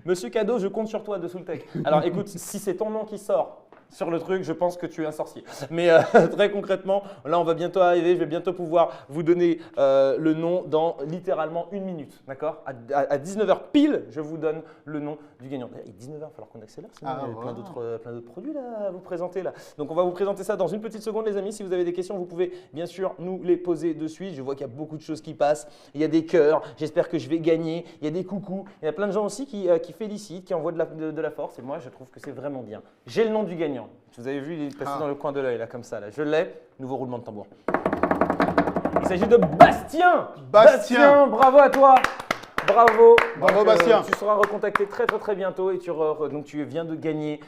Monsieur Cadeau, je compte sur toi de Soultech. Alors écoute, si c'est ton nom qui sort, sur le truc, je pense que tu es un sorcier. Mais très concrètement, là, on va bientôt arriver. Je vais bientôt pouvoir vous donner le nom dans littéralement 1 minute. D'accord, à 19h pile, je vous donne le nom du gagnant. Il est 19h, il va falloir qu'on accélère. Sinon, il y a plein d'autres produits là, à vous présenter. Là. Donc, on va vous présenter ça dans une petite seconde, les amis. Si vous avez des questions, vous pouvez bien sûr nous les poser de suite. Je vois qu'il y a beaucoup de choses qui passent. Il y a des cœurs. J'espère que je vais gagner. Il y a des coucous. Il y a plein de gens aussi qui félicitent, qui envoient de la force. Et moi, je trouve que c'est vraiment bien. J'ai le nom du gagnant. Vous avez vu, il est passé dans le coin de l'œil, là, comme ça. Là. Je l'ai. Nouveau roulement de tambour. Il s'agit de Bastien. Bastien, bravo à toi. Bravo. Bravo, Bastien. Tu seras recontacté très bientôt et donc tu viens de gagner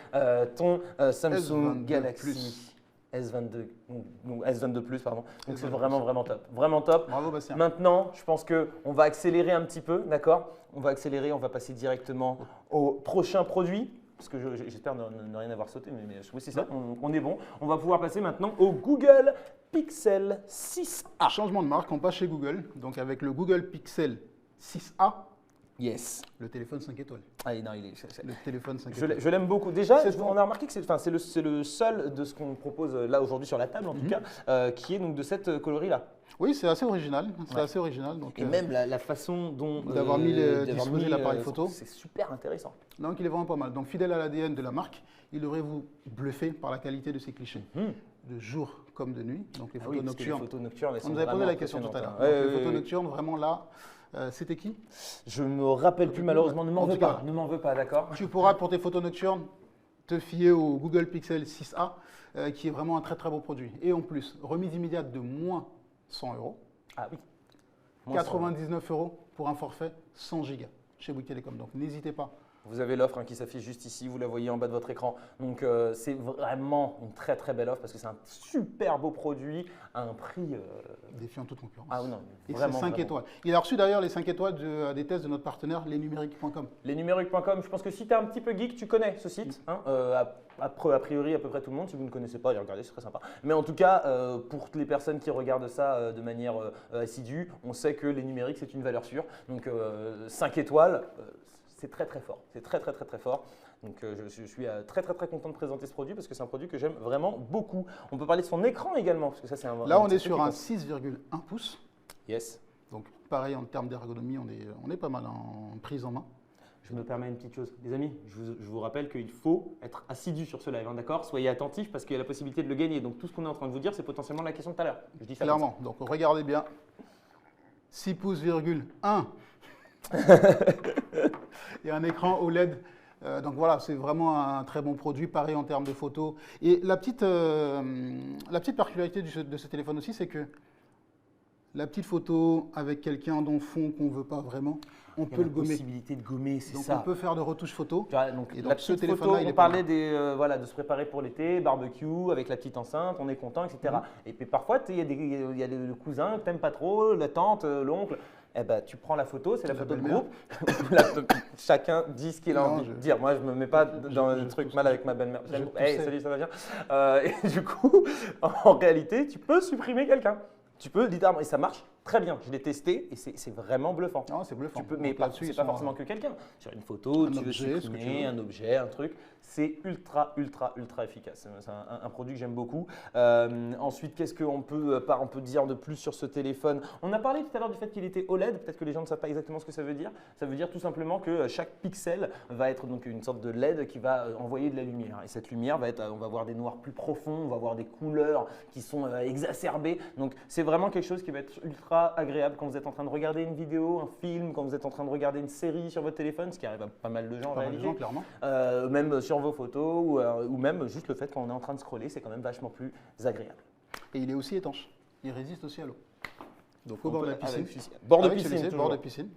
ton Samsung Galaxy S22, S22 Plus, pardon. Donc c'est vraiment top. Vraiment top. Bravo, Bastien. Maintenant, je pense qu'on va accélérer un petit peu, d'accord? On va accélérer, on va passer directement au prochain produit. Parce que j'espère ne rien avoir sauté, mais oui, c'est ça, on est bon. On va pouvoir passer maintenant au Google Pixel 6a. Changement de marque, on passe chez Google. Donc avec le Google Pixel 6a, yes. Le téléphone 5 étoiles. Ah, non, le téléphone 5 étoiles. Je l'aime beaucoup. Déjà, on a remarqué que c'est le seul de ce qu'on propose là aujourd'hui sur la table, en tout cas, qui est donc de cette coloris-là. Oui, c'est assez original. C'est assez original. Donc, et même la façon dont d'avoir disposé l'appareil photo, c'est super intéressant. Donc il est vraiment pas mal. Donc fidèle à l'ADN de la marque, il devrait vous bluffer par la qualité de ses clichés, de jour comme de nuit. Donc les photos nocturnes. Les photos nocturnes, on nous avait posé la question tout à l'heure. Les photos nocturnes, vraiment là. C'était qui? Je me rappelle plus malheureusement, ne m'en veux pas. Ne m'en veux pas, d'accord? Tu pourras pour tes photos nocturnes te fier au Google Pixel 6a, qui est vraiment un très beau produit. Et en plus, remise immédiate de moins 100 €. Ah oui. 99 € pour un forfait 100 Go chez Bouygues Telecom. Donc n'hésitez pas. Vous avez l'offre qui s'affiche juste ici, vous la voyez en bas de votre écran. Donc c'est vraiment une très belle offre parce que c'est un super beau produit à un prix… défiant toute concurrence. Ah non, et c'est 5 étoiles. Il a reçu d'ailleurs les 5 étoiles des tests de notre partenaire lesnumériques.com. Lesnumériques.com, je pense que si tu es un petit peu geek, tu connais ce site. Hein, a priori, à peu près tout le monde. Si vous ne connaissez pas, allez regarder, c'est très sympa. Mais en tout cas, pour les personnes qui regardent ça de manière assidue, on sait que les numériques, c'est une valeur sûre. Donc 5 étoiles, c'est très fort. C'est très fort. Donc je suis très content de présenter ce produit parce que c'est un produit que j'aime vraiment beaucoup. On peut parler de son écran également parce que ça c'est un… Là on est sur un 6,1 pouces. Yes. Donc pareil en termes d'ergonomie, on est pas mal en prise en main. Je me permets une petite chose. Les amis, je vous rappelle qu'il faut être assidu sur ce live, hein, d'accord? Soyez attentifs parce qu'il y a la possibilité de le gagner. Donc tout ce qu'on est en train de vous dire, c'est potentiellement la question de tout à l'heure. Je dis ça clairement. Donc regardez bien. 6 pouces,1. Et un écran OLED. Donc voilà, c'est vraiment un très bon produit, pareil en termes de photos. Et la petite particularité de ce téléphone aussi, c'est que la petite photo avec quelqu'un dans le fond qu'on ne veut pas vraiment, on peut le gommer. Il y a la possibilité de gommer, c'est ça. Donc on peut faire de retouches photo. Donc, et la petite photo, on parlait de se préparer pour l'été, barbecue avec la petite enceinte, on est content, etc. Et puis parfois, il y a le cousin que tu n'aimes pas trop, la tante, l'oncle. Eh ben, tu prends la photo, c'est la photo de groupe. Chacun dit ce qu'il a envie de dire. Moi, je ne me mets pas dans le truc mal avec ma belle-mère. Hey, salut, ça va bien? Et du coup, en réalité, tu peux supprimer quelqu'un. Tu peux littéralement, et ça marche très bien. Je l'ai testé et c'est vraiment bluffant. Non, c'est bluffant. Mais c'est pas forcément que quelqu'un. Sur une photo, tu veux supprimer un objet, un truc. C'est ultra efficace. C'est un produit que j'aime beaucoup. Ensuite, qu'est-ce qu'on peut dire de plus sur ce téléphone? On a parlé tout à l'heure du fait qu'il était OLED. Peut-être que les gens ne savent pas exactement ce que ça veut dire. Ça veut dire tout simplement que chaque pixel va être donc une sorte de LED qui va envoyer de la lumière. Et cette lumière va être, on va avoir des noirs plus profonds, on va avoir des couleurs qui sont exacerbées. Donc c'est vraiment quelque chose qui va être ultra agréable quand vous êtes en train de regarder une vidéo, un film, quand vous êtes en train de regarder une série sur votre téléphone, ce qui arrive à pas mal de gens en réalité. Clairement. Même sur vos photos ou même juste le fait quand on est en train de scroller, c'est quand même vachement plus agréable. Et il est aussi étanche. Il résiste aussi à l'eau. Donc au bord de la piscine. Bord de piscine. Bord de piscine.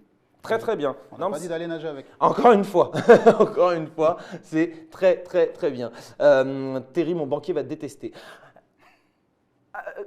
Très bien. On n'a pas dit d'aller nager avec. Encore une fois, c'est très bien. Terry, mon banquier va te détester.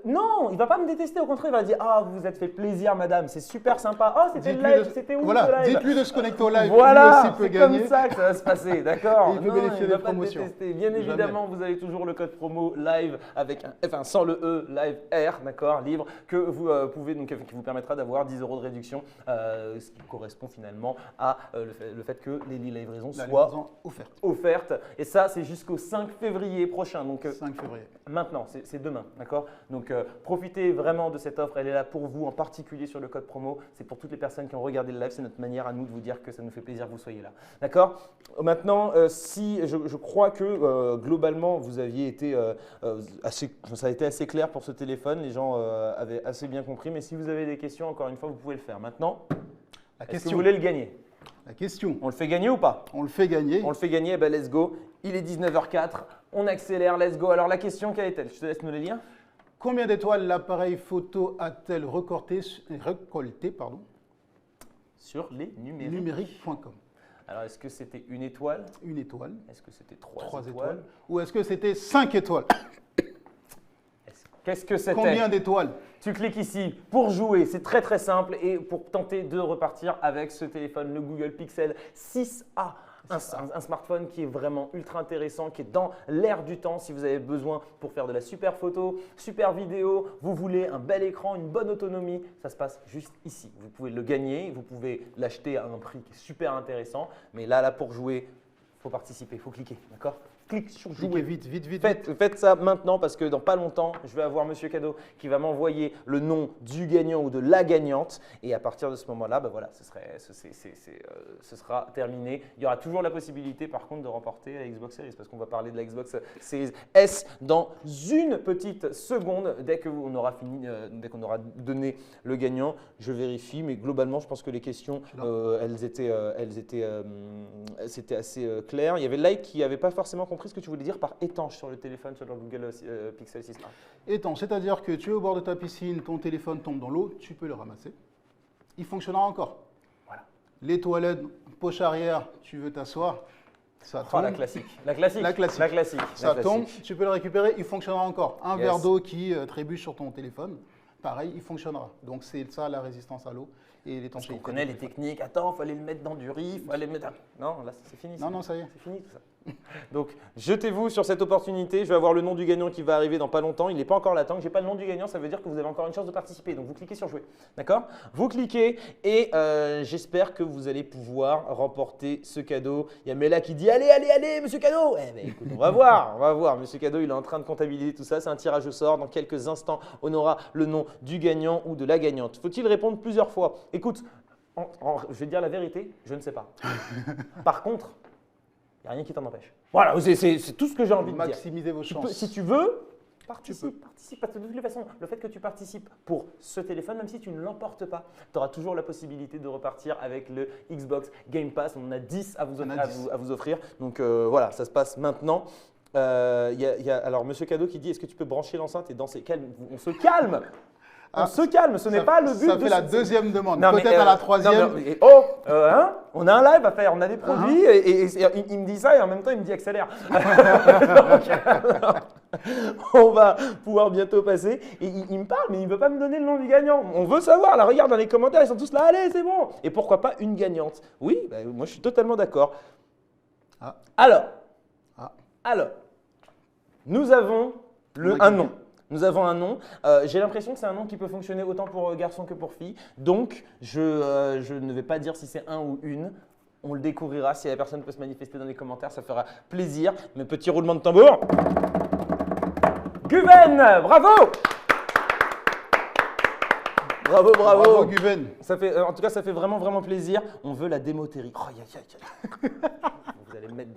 Non, il va pas me détester, au contraire, il va dire ah vous vous êtes fait plaisir madame, c'est super sympa. Oh c'était le Dites-lui live, de- c'était où Voilà, ce live? dites-lui de se connecter au live. Lui Voilà, aussi peut c'est gagner. comme ça que ça va se passer, d'accord? Et il peut Non, bénéficier il va des pas te promotions. détester. Bien Jamais. évidemment, vous avez toujours le code promo live avec enfin sans le E, live R, d'accord, libre, que vous pouvez donc qui vous permettra d'avoir 10 € de réduction, ce qui correspond finalement à le fait que les livraisons La soient livraison offerte. offertes. Et ça, c'est jusqu'au 5 février prochain. Donc 5 février. maintenant, c'est demain, d'accord? Donc profitez vraiment de cette offre, elle est là pour vous, en particulier sur le code promo. C'est pour toutes les personnes qui ont regardé le live, c'est notre manière à nous de vous dire que ça nous fait plaisir que vous soyez là, d'accord? Maintenant, si je crois que globalement vous aviez été ça a été assez clair pour ce téléphone, les gens avaient assez bien compris. Mais si vous avez des questions, encore une fois, vous pouvez le faire. Maintenant, La est-ce que question. vous voulez le gagner? La question. On le fait gagner ou pas? On le fait gagner. On le fait gagner, ben let's go. Il est 19h04, on accélère, let's go. Alors la question, quelle est-elle? Je te laisse nous la lire. Combien d'étoiles l'appareil photo a-t-elle récolté Sur les numériques. numérique.com? Alors est-ce que c'était une étoile? Une étoile, Est-ce que c'était trois 3 étoiles? étoiles, ou est-ce que c'était 5 étoiles? Qu'est-ce que c'était? Combien d'étoiles? Tu cliques ici pour jouer, c'est très très simple et pour tenter de repartir avec ce téléphone, le Google Pixel 6a. Un smartphone qui est vraiment ultra intéressant, qui est dans l'air du temps si vous avez besoin pour faire de la super photo, super vidéo, vous voulez un bel écran, une bonne autonomie, ça se passe juste ici. Vous pouvez le gagner, vous pouvez l'acheter à un prix qui est super intéressant, mais là pour jouer, il faut participer, il faut cliquer, d'accord? Clique sur jouer. Cliquez vite, vite, vite. Faites ça maintenant parce que dans pas longtemps, je vais avoir Monsieur Cadeau qui va m'envoyer le nom du gagnant ou de la gagnante. Et à partir de ce moment-là, bah voilà, ce sera terminé. Il y aura toujours la possibilité par contre de remporter la Xbox Series parce qu'on va parler de la Xbox Series S dans une petite seconde dès qu'on aura fini, dès qu'on aura donné le gagnant. Je vérifie, mais globalement, je pense que les questions, c'était assez clair. Il y avait Like qui n'avait pas forcément compris ce que tu voulais dire par étanche sur le téléphone, sur le Google Pixel 6a. Étant, c'est-à-dire que tu es au bord de ta piscine, ton téléphone tombe dans l'eau, tu peux le ramasser. Il fonctionnera encore. Voilà. Les toilettes, poche arrière, tu veux t'asseoir, ça Oh, tombe. la classique. La classique. La classique. La classique. Ça La tombe, classique. tu peux le récupérer, il fonctionnera encore. Un Yes. verre d'eau qui trébuche sur ton téléphone, pareil, il fonctionnera. Donc c'est ça la résistance à l'eau et Parce l'étanchéité. qu'on connaît les techniques. Attends, il fallait le mettre dans du riz, il fallait le mettre. Non, là, c'est fini. Non, non, ça y est. C'est fini tout ça. Donc, jetez-vous sur cette opportunité. Je vais avoir le nom du gagnant qui va arriver dans pas longtemps. Il n'est pas encore là. Tant que j'ai pas le nom du gagnant, ça veut dire que vous avez encore une chance de participer. Donc, vous cliquez sur jouer. D'accord? Vous cliquez et j'espère que vous allez pouvoir remporter ce cadeau. Il y a Mela qui dit allez, allez, allez, monsieur Cadeau. Eh ben, écoute, on va voir, on va voir. Monsieur Cadeau, il est en train de comptabiliser tout ça. C'est un tirage au sort. Dans quelques instants, on aura le nom du gagnant ou de la gagnante. Faut-il répondre plusieurs fois? Écoute, je vais te dire la vérité, je ne sais pas. Par contre, il n'y a rien qui t'en empêche. Voilà, c'est tout ce que j'ai envie de dire. Maximisez vos chances. Si tu veux, participe. Parce que de toutes les façons, le fait que tu participes pour ce téléphone, même si tu ne l'emportes pas, tu auras toujours la possibilité de repartir avec le Xbox Game Pass. On en a 10 à vous offrir. Donc voilà, ça se passe maintenant. Alors, Monsieur Cadeau qui dit est-ce que tu peux brancher l'enceinte et danser? On se calme. On se calme, ce n'est pas le but. Ça fait la deuxième demande. Non, mais, Peut-être à la troisième. On a un live à faire, on a des produits et il me dit ça et en même temps il me dit accélère. Donc, on va pouvoir bientôt passer et il me parle mais il ne veut pas me donner le nom du gagnant. On veut savoir, là regarde dans les commentaires, ils sont tous là, allez c'est bon. Et pourquoi pas une gagnante? Oui, moi je suis totalement d'accord. Alors, nous avons un nom. Nous avons un nom. J'ai l'impression que c'est un nom qui peut fonctionner autant pour garçons que pour filles. Donc, je ne vais pas dire si c'est un ou une. On le découvrira. Si la personne peut se manifester dans les commentaires, ça fera plaisir. Mais petit roulement de tambour. Guven, bravo! Bravo, bravo. Bravo, Guven. En tout cas, ça fait vraiment, vraiment plaisir. On veut la démotérie. Oh, vous allez me mettre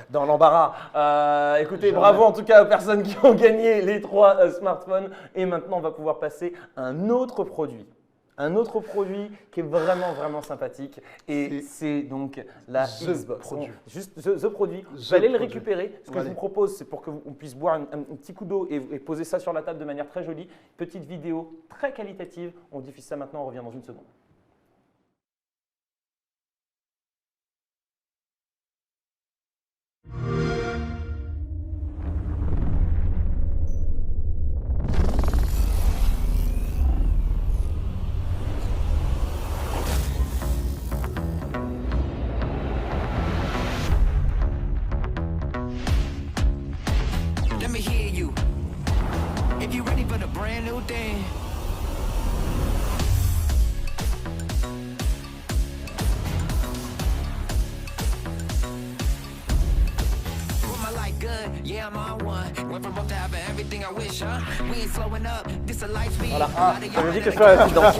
dans l'embarras. Écoutez, Jamais. bravo en tout cas aux personnes qui ont gagné les 3 smartphones. Et maintenant, on va pouvoir passer à un autre produit. Un autre produit qui est vraiment, vraiment sympathique. Et c'est donc la Xbox. Juste The produit. Vous allez le récupérer. Ce que je vous propose, c'est pour qu'on puisse boire un petit coup d'eau et poser ça sur la table de manière très jolie. Petite vidéo très qualitative. On diffuse ça maintenant, on revient dans une seconde. new thing. Put my life good, yeah, I'm on one. Went from broke to having everything I wish, huh? We ain't slowing up, this a life speed. Voilà, je me dis que je fais la petite danse.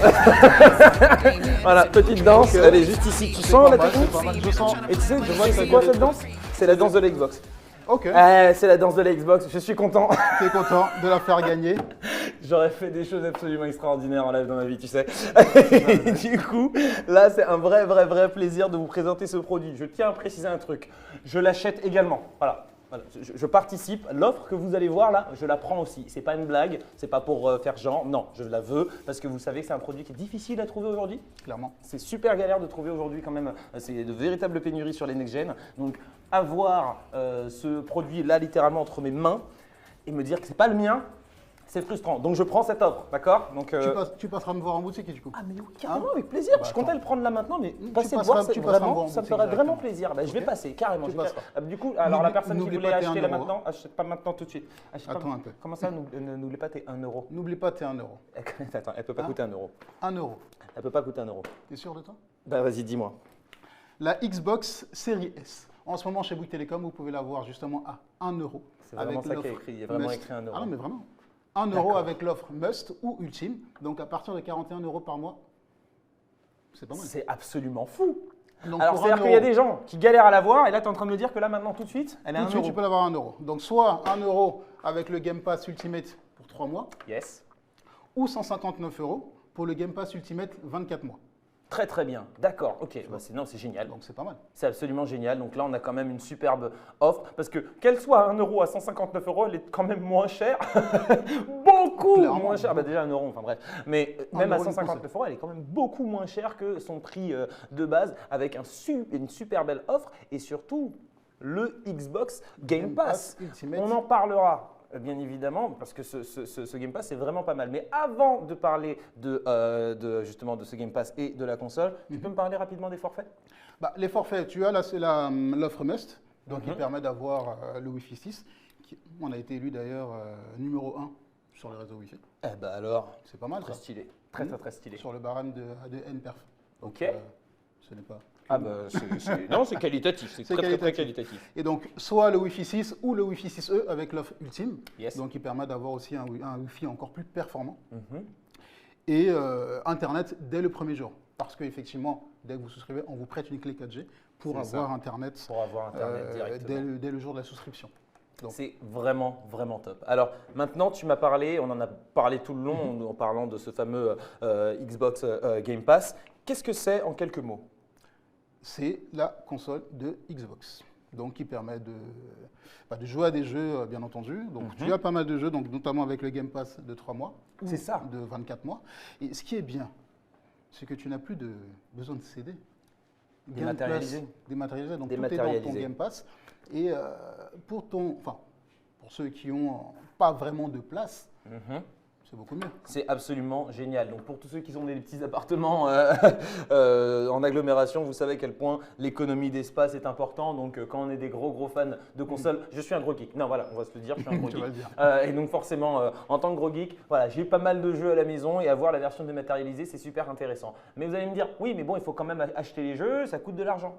Voilà, petite danse, elle est juste ici. Tu sens la technique? C'est pas mal, je sens. Et tu sais, je vois c'est quoi cette danse? C'est la danse de l'Xbox. Ok, C'est la danse de l'Xbox, je suis content. t'es content de la faire gagner. J'aurais fait des choses absolument extraordinaires en live dans ma vie, tu sais. Du coup, là, c'est un vrai plaisir de vous présenter ce produit. Je tiens à préciser un truc. Je l'achète également. Voilà. Je participe. L'offre que vous allez voir là, je la prends aussi. C'est pas une blague, c'est pas pour faire genre. Non, je la veux parce que vous savez que c'est un produit qui est difficile à trouver aujourd'hui. Clairement. C'est super galère de trouver aujourd'hui quand même. C'est de véritables pénuries sur les next-gen. Donc avoir ce produit là littéralement entre mes mains et me dire que c'est pas le mien, c'est frustrant. Donc je prends cette offre, d'accord? Donc Tu passeras me voir en boutique du coup. ah mais oui, carrément, avec plaisir. Je comptais le prendre là maintenant, mais passer me voir, tu passeras me voir vraiment, en ça me boutique ferait vraiment directement. plaisir. Bah, je vais Ok. passer carrément. Tu je vais- passeras. Du coup, alors la personne qui N'oublie voulait pas, t'es acheter 1 là euro, maintenant, achète pas maintenant tout de suite. Achète pas Attends maintenant. un peu. Comment ça, n'oublie pas, t'es 1 euro. N'oublie pas, t'es 1 euro. Attends, elle peut pas coûter 1 euro. 1 euro. Elle peut pas coûter 1 euro. T'es sûr de toi? Bah vas-y, dis-moi. La Xbox Series S. En ce moment, chez Bouygues Télécom, vous pouvez l'avoir justement à 1 euro. C'est vraiment ça qui est écrit. Il y a vraiment Must. écrit 1 euro. Ah non, mais vraiment. 1 euro avec l'offre Must ou Ultime. Donc à partir de 41 euros par mois, c'est pas mal. C'est absolument fou. Donc, Alors, pour c'est-à-dire 1 qu'il y a euro, des gens qui galèrent à l'avoir et là, tu es en train de me dire que là, maintenant, tout de suite, elle est tout 1 de suite, euro. tu peux l'avoir à 1 euro. Donc soit 1 euro avec le Game Pass Ultimate pour 3 mois, Yes. ou 159 euros pour le Game Pass Ultimate 24 mois. Très bien. D'accord. Ok. Bah, non, c'est génial. Donc c'est pas mal. C'est absolument génial. Donc là, on a quand même une superbe offre parce que qu'elle soit à 1 euro à 159 euros, elle est quand même moins chère. Beaucoup Clairement. moins chère. Bah, déjà 1 euro, enfin bref. Mais même à euro, 159 euros, elle est quand même beaucoup moins chère que son prix de base avec une super belle offre et surtout le Xbox Game Pass. Ultimate. On en parlera. Bien évidemment, parce que ce Game Pass, c'est vraiment pas mal. Mais avant de parler justement de ce Game Pass et de la console, tu peux me parler rapidement des forfaits? Bah, les forfaits, tu as l'offre Must, donc qui permet d'avoir le Wi-Fi 6. On a été élu d'ailleurs numéro 1 sur les réseaux Wi-Fi. Eh ben alors, C'est pas mal très ça. stylé. Très stylé. Sur le barème de NPerf. Donc, Ok. ce n'est pas. Ah bah, non, c'est qualitatif. C'est très qualitatif. Et donc, soit le Wi-Fi 6 ou le Wi-Fi 6E avec l'offre Ultime, Yes. donc qui permet d'avoir aussi un Wi-Fi encore plus performant. Mhm. Et Internet dès le premier jour. Parce qu'effectivement, dès que vous souscrivez, on vous prête une clé 4G pour C'est avoir ça. Internet, Pour avoir Internet directement. dès le jour de la souscription. Donc. C'est vraiment top. Alors maintenant, tu m'as parlé, on en a parlé tout le long en parlant de ce fameux Xbox Game Pass. Qu'est-ce que c'est en quelques mots? C'est la console de Xbox, donc qui permet de jouer à des jeux, bien entendu. Donc tu as pas mal de jeux, donc, notamment avec le Game Pass de 3 mois, ou C'est ça. de 24 mois. Et ce qui est bien, c'est que tu n'as plus besoin de CD. Dématérialisé. Dématérialisé, donc tout est dans ton Dématérialisé. Game Pass. Et pour ceux qui n'ont pas vraiment de place, c'est beaucoup mieux. C'est absolument génial. Donc pour tous ceux qui ont des petits appartements en agglomération, vous savez à quel point l'économie d'espace est important. Donc quand on est des gros fans de consoles, je suis un gros geek. Non voilà, on va se le dire, je suis un gros Tu geek. vas le dire. Et donc forcément, en tant que gros geek, voilà, j'ai pas mal de jeux à la maison et avoir la version dématérialisée, c'est super intéressant. Mais vous allez me dire, oui, mais bon, il faut quand même acheter les jeux, ça coûte de l'argent.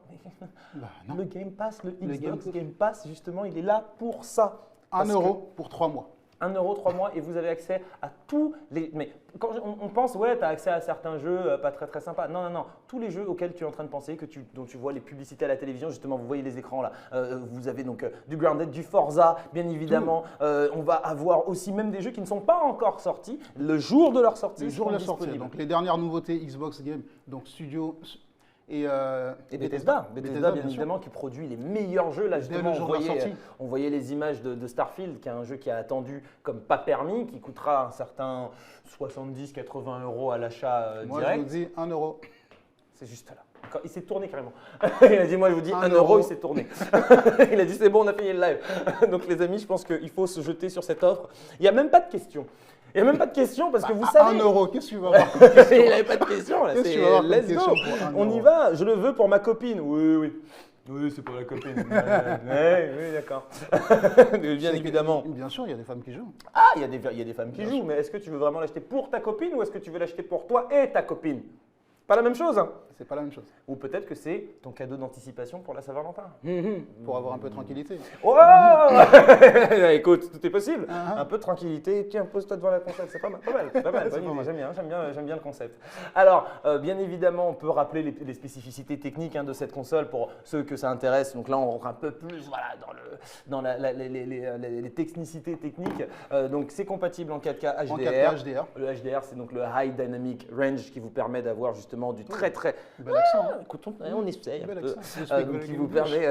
Bah, non. Le Game Pass, le Le Xbox Game Game Pass, justement, il est là pour ça. 1 Parce euro pour 3 mois. 1 euro, 3 mois et vous avez accès à tous les. Mais quand on pense, ouais, tu as accès à certains jeux pas très sympas. Non. Tous les jeux auxquels tu es en train de penser, dont tu vois les publicités à la télévision, justement, vous voyez les écrans là. Vous avez donc du Grounded, du Forza, bien évidemment. On va avoir aussi même des jeux qui ne sont pas encore sortis. Le jour de leur sortie, Le jour de la seront sortie. disponibles. Donc les dernières nouveautés Xbox Game, donc Studio et Bethesda, bien sûr. évidemment, qui produit les meilleurs jeux. Là, justement, le jour de la sortie. on voyait les images de Starfield, qui est un jeu qui a attendu comme pas permis, qui coûtera un certain 70-80 euros à l'achat Moi, direct. je vous dis 1 euro. C'est juste là. Il s'est tourné carrément. Il a dit, moi je vous dis 1 1 euro, euro. il s'est tourné. Il a dit, c'est bon, on a fini le live. Donc les amis, je pense qu'il faut se jeter sur cette offre. Il n'y a même pas de question. Il n'y a même pas de question parce que vous À savez. 1 euro, qu'est-ce que tu vas avoir Il n'avait pas de question. Là, Qu'est-ce que c'est tu vas avoir comme let's question go. pour 1 On y euro va. Je le veux pour ma copine. Oui. Oui, c'est pour la copine. Oui, d'accord. Bien évidemment. Bien sûr, il y a des femmes qui jouent. Ah, il y a des femmes qui jouent, mais est-ce que tu veux vraiment l'acheter pour ta copine ou est-ce que tu veux l'acheter pour toi et ta copine? Pas la même chose, hein. C'est pas la même chose. Ou peut-être que c'est ton cadeau d'anticipation pour la Saint-Valentin. Pour avoir un peu de tranquillité. Oh Écoute, tout est possible. Un peu de tranquillité. Tiens, pose-toi devant la console. C'est pas mal. Pas mal. Bonne idée. J'aime bien le concept. Alors, bien évidemment, on peut rappeler les spécificités techniques de cette console pour ceux que ça intéresse. Donc là, on rentre un peu plus dans les technicités techniques. Donc, c'est compatible en 4K HDR. En 4K HDR. Le HDR, c'est donc le High Dynamic Range qui vous permet d'avoir justement du très Bel accent. Écoute, on essaye un Bel peu. accent. Donc, qui vous permet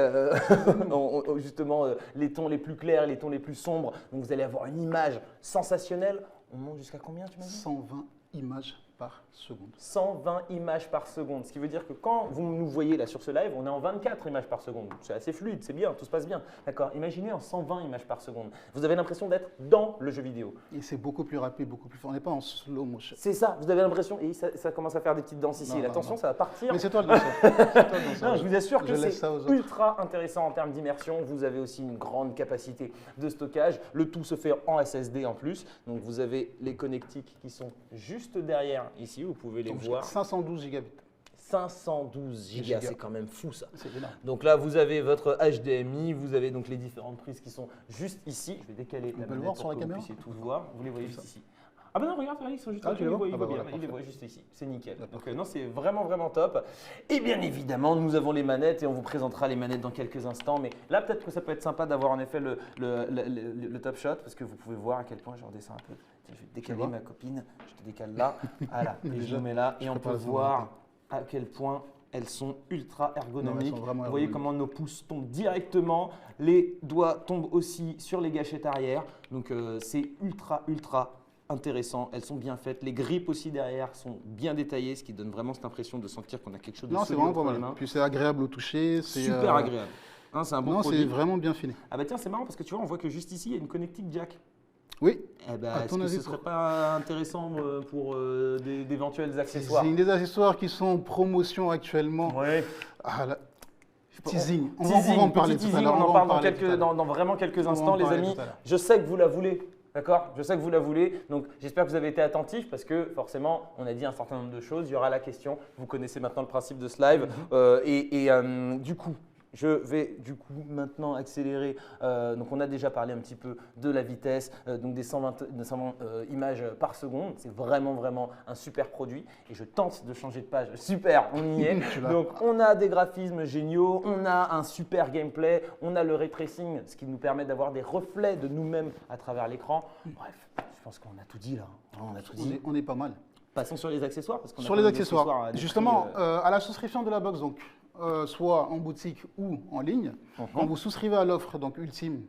justement les tons les plus clairs, les tons les plus sombres. Donc vous allez avoir une image sensationnelle. On monte jusqu'à combien, tu m'as dit? 120 images par seconde. 120 images par seconde. Ce qui veut dire que quand vous nous voyez là sur ce live, on est en 24 images par seconde. C'est assez fluide, c'est bien, tout se passe bien. D'accord? Imaginez en 120 images par seconde. Vous avez l'impression d'être dans le jeu vidéo. Et c'est beaucoup plus rapide, beaucoup plus fort. On n'est pas en slow motion. C'est ça, vous avez l'impression, et ça commence à faire des petites danses ici. Non, Attention, non. ça va partir. Mais c'est toi le danseur. Non, je vous assure que Je laisse c'est ça aux autres. ultra intéressant en termes d'immersion. Vous avez aussi une grande capacité de stockage. Le tout se fait en SSD en plus. Donc vous avez les connectiques qui sont juste derrière ici. Vous pouvez les voir. 512 gigabits. 512 gigas, c'est quand même fou ça. C'est énorme. Donc là, vous avez votre HDMI, vous avez donc les différentes prises qui sont juste ici. Je vais décaler la peut le manette voir sur pour la que caméra vous puissiez tous voir. Vous les voyez juste ici. Ah bah non, regarde, ils sont juste Ah, là, tu il les vois? il Ah bah voit bien, voilà, il les parfait. voit juste ici, c'est nickel. Donc non, c'est vraiment top. Et bien évidemment, nous avons les manettes et on vous présentera les manettes dans quelques instants. Mais là, peut-être que ça peut être sympa d'avoir en effet le top shot parce que vous pouvez voir à quel point je redescends un peu. Tiens, je vais te décaler ma copine, je te décale là, voilà, et je me mets là et on peut voir à quel point elles sont ultra ergonomiques. Non, elles sont vraiment Vous voyez ergonomiques. comment nos pouces tombent directement, les doigts tombent aussi sur les gâchettes arrière. Donc c'est ultra intéressant. Elles sont bien faites. Les grippes aussi derrière sont bien détaillées, ce qui donne vraiment cette impression de sentir qu'on a quelque chose de Non, c'est solide vraiment entre pas les mal. mains. Puis c'est agréable au toucher. Super agréable. Hein, c'est un bon Non, produit. c'est vraiment bien fini. Ah bah tiens, c'est marrant parce que tu vois, on voit que juste ici, il y a une connectique jack. Oui. Eh ben, À est-ce ton que avis, ce serait pas intéressant pour d'éventuels accessoires? C'est une des accessoires qui sont en promotion actuellement. Ouais. Ah, là. Teasing. On Teasing, va en parler petit tout à teasing, l'heure. on en va parle parler tout à l'heure. dans vraiment quelques On va en instants, les parler amis. tout à l'heure. Je sais que vous la voulez. D'accord? Je sais que vous la voulez. Donc, j'espère que vous avez été attentifs parce que forcément, on a dit un certain nombre de choses. Il y aura la question. Vous connaissez maintenant le principe de ce live. Du coup, je vais maintenant accélérer. Donc, on a déjà parlé un petit peu de la vitesse, donc des 120 images par seconde. C'est vraiment un super produit. Et je tente de changer de page. Super, on y est. Tu l'as. Donc, on a des graphismes géniaux, on a un super gameplay, on a le ray tracing, ce qui nous permet d'avoir des reflets de nous-mêmes à travers l'écran. Bref, je pense qu'on a tout dit là. On a tout dit. On est pas mal. Passons sur les accessoires. Parce qu'on a Sur quand les même des accessoires, à des justement, prix, à la souscription de la box, donc, soit en boutique ou en ligne, quand vous souscrivez à l'offre donc Ultime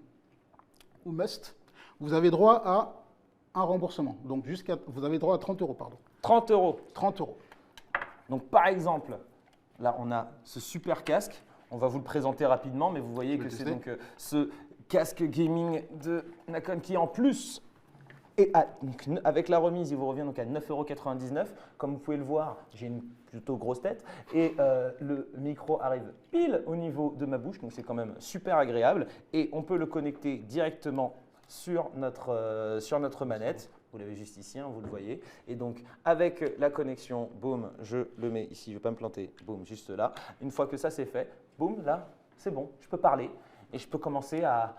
ou Must, vous avez droit à un remboursement. Donc, vous avez droit à 30 €, pardon. 30 €. 30 €. Donc, par exemple, là, on a ce super casque. On va vous le présenter rapidement, mais vous voyez que c'est tester. donc ce casque gaming de Nacon qui, en plus, donc, avec la remise, il vous revient donc à 9,99 €. Comme vous pouvez le voir, j'ai une plutôt grosse tête et le micro arrive pile au niveau de ma bouche, donc c'est quand même super agréable. Et on peut le connecter directement sur notre manette. Vous l'avez juste ici, hein, vous le voyez. Et donc, avec la connexion, boum, je le mets ici, je ne vais pas me planter, boum, juste là. Une fois que ça c'est fait, boum, là, c'est bon, je peux parler. Et je peux commencer à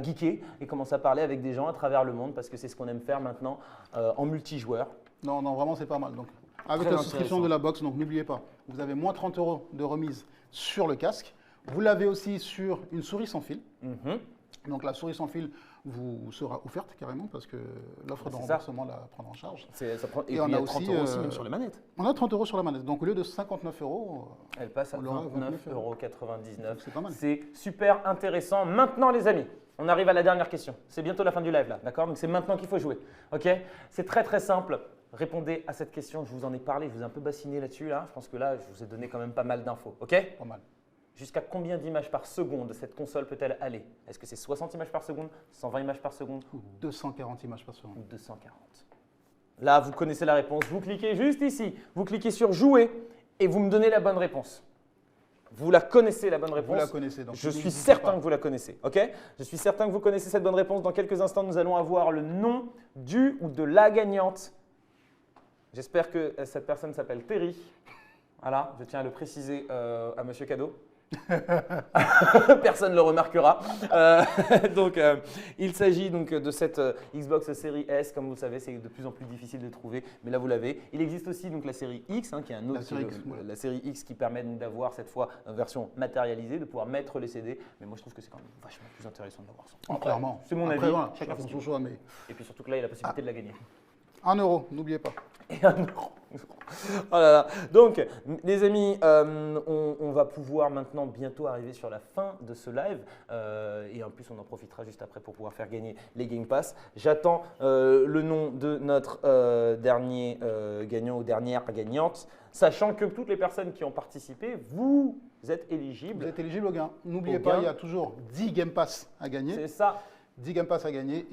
geeker et commencer à parler avec des gens à travers le monde parce que c'est ce qu'on aime faire maintenant en multijoueur. Non, vraiment, c'est pas mal. Donc, avec Très la souscription intéressant. de la box, donc n'oubliez pas, vous avez moins 30 € de remise sur le casque. Vous l'avez aussi sur une souris sans fil. Donc, la souris sans fil vous sera offerte carrément parce que l'offre de C'est ça. remboursement la prendra en charge. Ça prend, et Et puis on il y a a 30 aussi, € aussi même sur les manettes. On a 30 € sur la manette. Donc, au lieu de 59 €, Elle passe à on l'aura à 29,99 €. c'est pas mal. C'est super intéressant. Maintenant, les amis, on arrive à la dernière question. C'est bientôt la fin du live là, d'accord? Donc c'est maintenant qu'il faut jouer. Ok? C'est très simple. Répondez à cette question. Je vous en ai parlé, je vous ai un peu bassiné là-dessus. Là. Je pense que là, je vous ai donné quand même pas mal d'infos. Ok? Pas mal. Jusqu'à combien d'images par seconde cette console peut-elle aller? Est-ce que c'est 60 images par seconde, 120 images par seconde 240 images par seconde. ou 240? Là, vous connaissez la réponse. Vous cliquez juste ici. Vous cliquez sur jouer et vous me donnez la bonne réponse. Vous la connaissez, la bonne réponse. Vous la connaissez. Donc Je suis n'hésitez certain pas. que vous la connaissez. Ok? Je suis certain que vous connaissez cette bonne réponse. Dans quelques instants, nous allons avoir le nom du ou de la gagnante. J'espère que cette personne s'appelle Terry. Voilà, je tiens à le préciser à Monsieur Cadeau. Personne ne le remarquera. Donc, il s'agit donc de cette Xbox série S. Comme vous le savez, c'est de plus en plus difficile de trouver, mais là vous l'avez. Il existe aussi donc la série X, qui est un autre, la série X qui permet donc d'avoir cette fois une version matérialisée, de pouvoir mettre les CD. Mais moi, je trouve que c'est quand même vachement plus intéressant de l'avoir sans. Clairement. C'est mon Après, avis. voilà, Chacun fait chacun ce qu'il son choix, mais Et puis surtout que là, il y a la possibilité de la gagner. 1 euro, n'oubliez pas. Et 1 euro. Oh là là. Donc, les amis, on va pouvoir maintenant bientôt arriver sur la fin de ce live. Et en plus, on en profitera juste après pour pouvoir faire gagner les Game Pass. J'attends le nom de notre dernier gagnant ou dernière gagnante, sachant que toutes les personnes qui ont participé, vous êtes éligibles. Vous êtes éligible au gain. N'oubliez Au pas, gain. il y a toujours 10 Game Pass à gagner. C'est ça. 10 Game Pass à gagner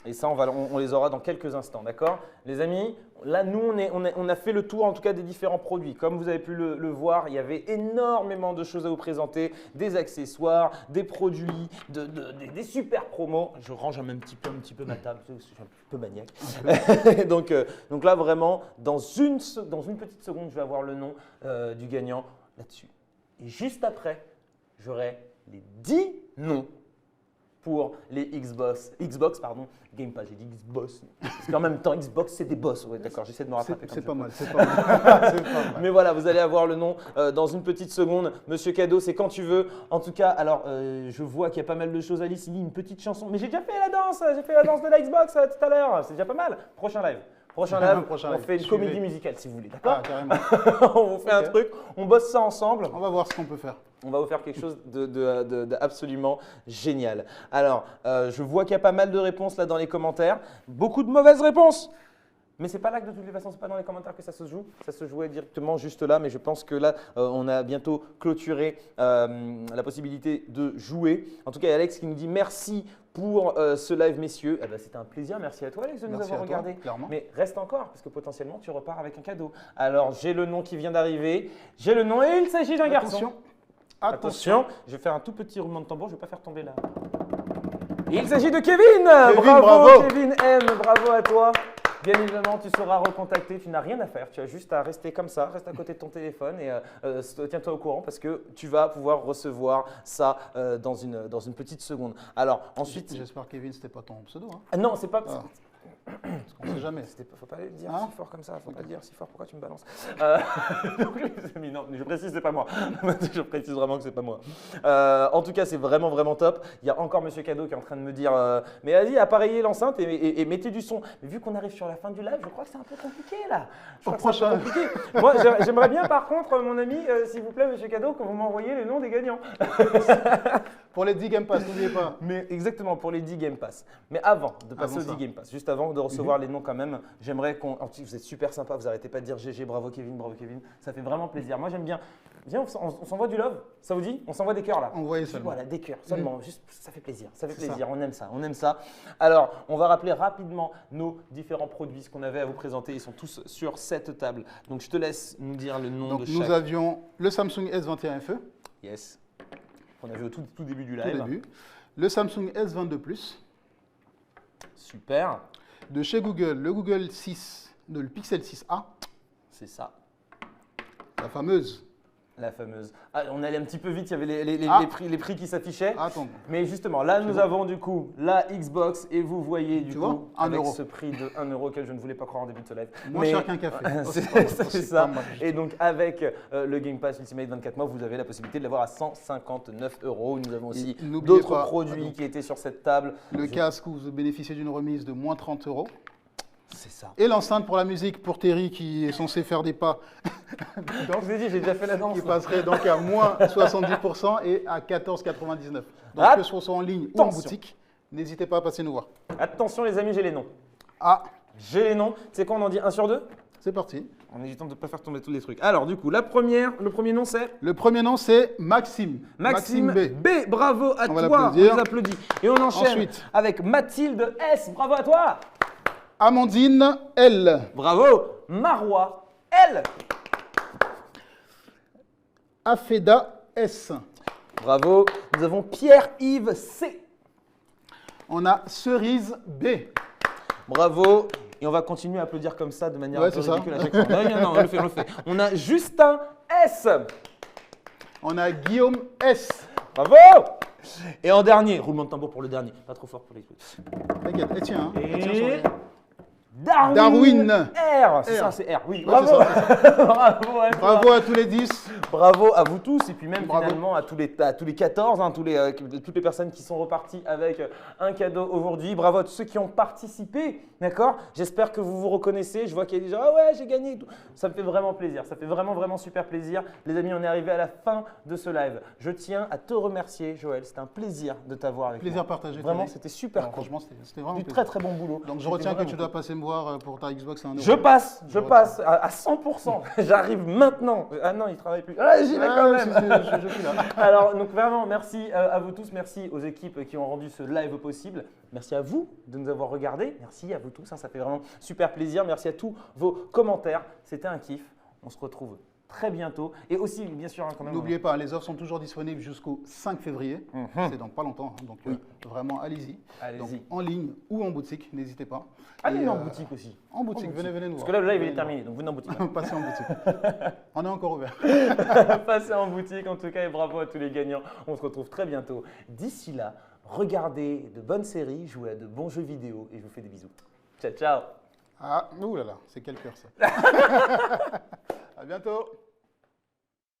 Et ça, on les aura dans quelques instants, d'accord? Les amis, là, nous, on a fait le tour, en tout cas, des différents produits. Comme vous avez pu le voir, il y avait énormément de choses à vous présenter, des accessoires, des produits, des super promos. Je range un petit peu ma table, parce que je suis un peu maniaque. donc là, vraiment, dans une petite seconde, je vais avoir le nom du gagnant là-dessus. Et juste après, j'aurai les 10 noms pour les Xbox Game Pass. J'ai dit Xbox. Parce qu'en même temps, Xbox, c'est des boss. Ouais, d'accord, j'essaie de me rattraper. c'est comme pas je mal, peux. c'est pas mal. C'est pas mal. Mais voilà, vous allez avoir le nom dans une petite seconde. Monsieur Cadeau, c'est quand tu veux. En tout cas, alors, je vois qu'il y a pas mal de choses. Alice, il dit une petite chanson. Mais j'ai déjà fait la danse. J'ai fait la danse de la Xbox tout à l'heure. C'est déjà pas mal. Prochain live. Prochain live, on fait une comédie musicale si vous voulez, d'accord? Ah, carrément. On vous fait un truc, on bosse ça ensemble. On va voir ce qu'on peut faire. On va vous faire quelque chose d'absolument génial. Alors, je vois qu'il y a pas mal de réponses là dans les commentaires. Beaucoup de mauvaises réponses. Mais c'est pas là que de toutes les façons, c'est pas dans les commentaires que ça se joue. Ça se jouait directement juste là, mais je pense que là, on a bientôt clôturé la possibilité de jouer. En tout cas, il y a Alex qui nous dit merci pour ce live, messieurs. Eh ben, c'était un plaisir. Merci à toi, Alex, de nous avoir regardé. Mais reste encore, parce que potentiellement, tu repars avec un cadeau. Alors, j'ai le nom qui vient d'arriver. J'ai le nom et il s'agit d'un garçon. Attention, je vais faire un tout petit roulement de tambour. Je ne vais pas faire tomber là. Il s'agit de Kevin. Bravo, Kevin M. Bravo à toi. Bien évidemment, tu seras recontacté, tu n'as rien à faire, tu as juste à rester comme ça, reste à côté de ton téléphone et tiens-toi au courant parce que tu vas pouvoir recevoir ça dans une petite seconde. Alors ensuite… J'espère Kevin, c'était pas ton pseudo. Hein. Non, c'est pas… Ah. On ne sait jamais. Faut pas le dire Hein? si fort comme ça, faut pas le dire si fort, pourquoi tu me balances donc, les amis, non, je précise, c'est pas moi. Je précise vraiment que c'est pas moi. En tout cas, c'est vraiment, vraiment top. Il y a encore Monsieur Cadeau qui est en train de me dire mais vas-y, appareillez l'enceinte et mettez du son. Mais vu qu'on arrive sur la fin du live, je crois que c'est un peu compliqué là. Au prochain. Moi, j'aimerais bien par contre, mon ami, s'il vous plaît, Monsieur Cadeau, que vous m'envoyiez les noms des gagnants. Pour les 10 Game Pass, n'oubliez pas. Mais exactement, pour les 10 Game Pass. Mais avant de passer aux 10 Game Pass, juste avant de recevoir les noms quand même, j'aimerais qu'on… Vous êtes super sympa, vous n'arrêtez pas de dire GG, bravo Kevin, ça fait vraiment plaisir. Moi j'aime bien. Viens, on s'envoie du love, ça vous dit? On s'envoie des cœurs là. Envoyez seulement. Voilà, des cœurs, seulement, juste ça fait plaisir, on aime ça. Alors, on va rappeler rapidement nos différents produits, ce qu'on avait à vous présenter, ils sont tous sur cette table. Donc je te laisse nous dire le nom de chaque. Nous avions le Samsung S21 FE. Yes. On a vu au tout début du Tout live. début. Le Samsung S22 Plus. Super. De chez Google, le Google 6, le Pixel 6a. C'est ça. La fameuse. La fameuse. Ah, on allait un petit peu vite, il y avait les prix qui s'affichaient. Attends. Mais justement, là, nous avons du coup la Xbox et vous voyez du vois, coup 1 avec euro. ce prix de 1 euro auquel je ne voulais pas croire en début de ce live. Moins cher qu'un café. C'est ça. Et donc, avec le Game Pass Ultimate 24 mois, vous avez la possibilité de l'avoir à 159 euros. Nous avons aussi d'autres produits qui étaient sur cette table. Le casque où vous bénéficiez d'une remise de moins 30 euros. C'est ça. Et l'enceinte pour la musique pour Terry qui est censé faire des pas. Donc, je vous ai dit, j'ai déjà fait la danse. Qui passerait donc à moins 70% et à 14,99. Donc que ce soit en ligne ou en boutique, n'hésitez pas à passer nous voir. Attention les amis, j'ai les noms. Ah, j'ai les noms. C'est quoi, on en dit 1 sur 2? C'est parti. En évitant de ne pas faire tomber tous les trucs. Alors du coup, le premier nom c'est? Le premier nom c'est Maxime. Maxime B. Bravo à toi. On les applaudit. Et on enchaîne ensuite avec Mathilde S. Bravo à toi. Amandine L. Bravo. Marois L. Afeda S. Bravo. Nous avons Pierre-Yves C. On a Cerise B. Bravo. Et on va continuer à applaudir comme ça de manière Ouais, un peu c'est ça. ridicule à chaque fois. Non, on le fait, on le fait. On a Justin S. On a Guillaume S. Bravo. Et en dernier, roulement de tambour pour le dernier. Pas trop fort pour les coups. T'inquiète, et tiens. Hein. Et tiens sur Et les- Darwin Darwin. R. C'est R. ça, c'est R. Oui, Ouais, bravo. c'est Bravo, à toi. Bravo à tous les 10. Bravo à vous tous et puis même Bravo. finalement à tous les 14, hein, toutes les personnes qui sont reparties avec un cadeau aujourd'hui. Bravo à tous ceux qui ont participé, d'accord? J'espère que vous vous reconnaissez. Je vois qu'il y a des gens, ah ouais, j'ai gagné et tout. Ça me fait vraiment plaisir, ça fait vraiment super plaisir. Les amis, on est arrivé à la fin de ce live. Je tiens à te remercier, Joël. C'était un plaisir de t'avoir avec Plaisir moi. partagé. Vraiment, Thierry. c'était super Alors, cool. franchement, c'était vraiment Du plaisir. très bout boulot. Donc je C'était retiens que vraiment tu dois passer me voir pour ta Xbox à 1 euro. Je passe à 100%. J'arrive maintenant. Ah non, il travaille plus. Ah, j'y vais quand même. Je suis là. Alors, donc vraiment, merci à vous tous. Merci aux équipes qui ont rendu ce live possible. Merci à vous de nous avoir regardés. Merci à vous tous. Hein, ça fait vraiment super plaisir. Merci à tous vos commentaires. C'était un kiff. On se retrouve très bientôt. Et aussi, bien sûr, hein, quand même. N'oubliez pas, les offres sont toujours disponibles jusqu'au 5 février. C'est dans pas longtemps. Hein, donc vraiment, allez-y. Allez-y. Donc, en ligne ou en boutique, n'hésitez pas. Allez Et, en boutique aussi. En boutique, venez nous Parce voir. que là, le live il est Venez terminé. Donc, venez en boutique. nous voir. Passez en boutique. On est encore ouvert. Passez en boutique en tout cas et bravo à tous les gagnants. On se retrouve très bientôt. D'ici là, regardez de bonnes séries, jouez à de bons jeux vidéo et je vous fais des bisous. Ciao, ciao. Ah, ouh là là, c'est quel cœur ça. À bientôt.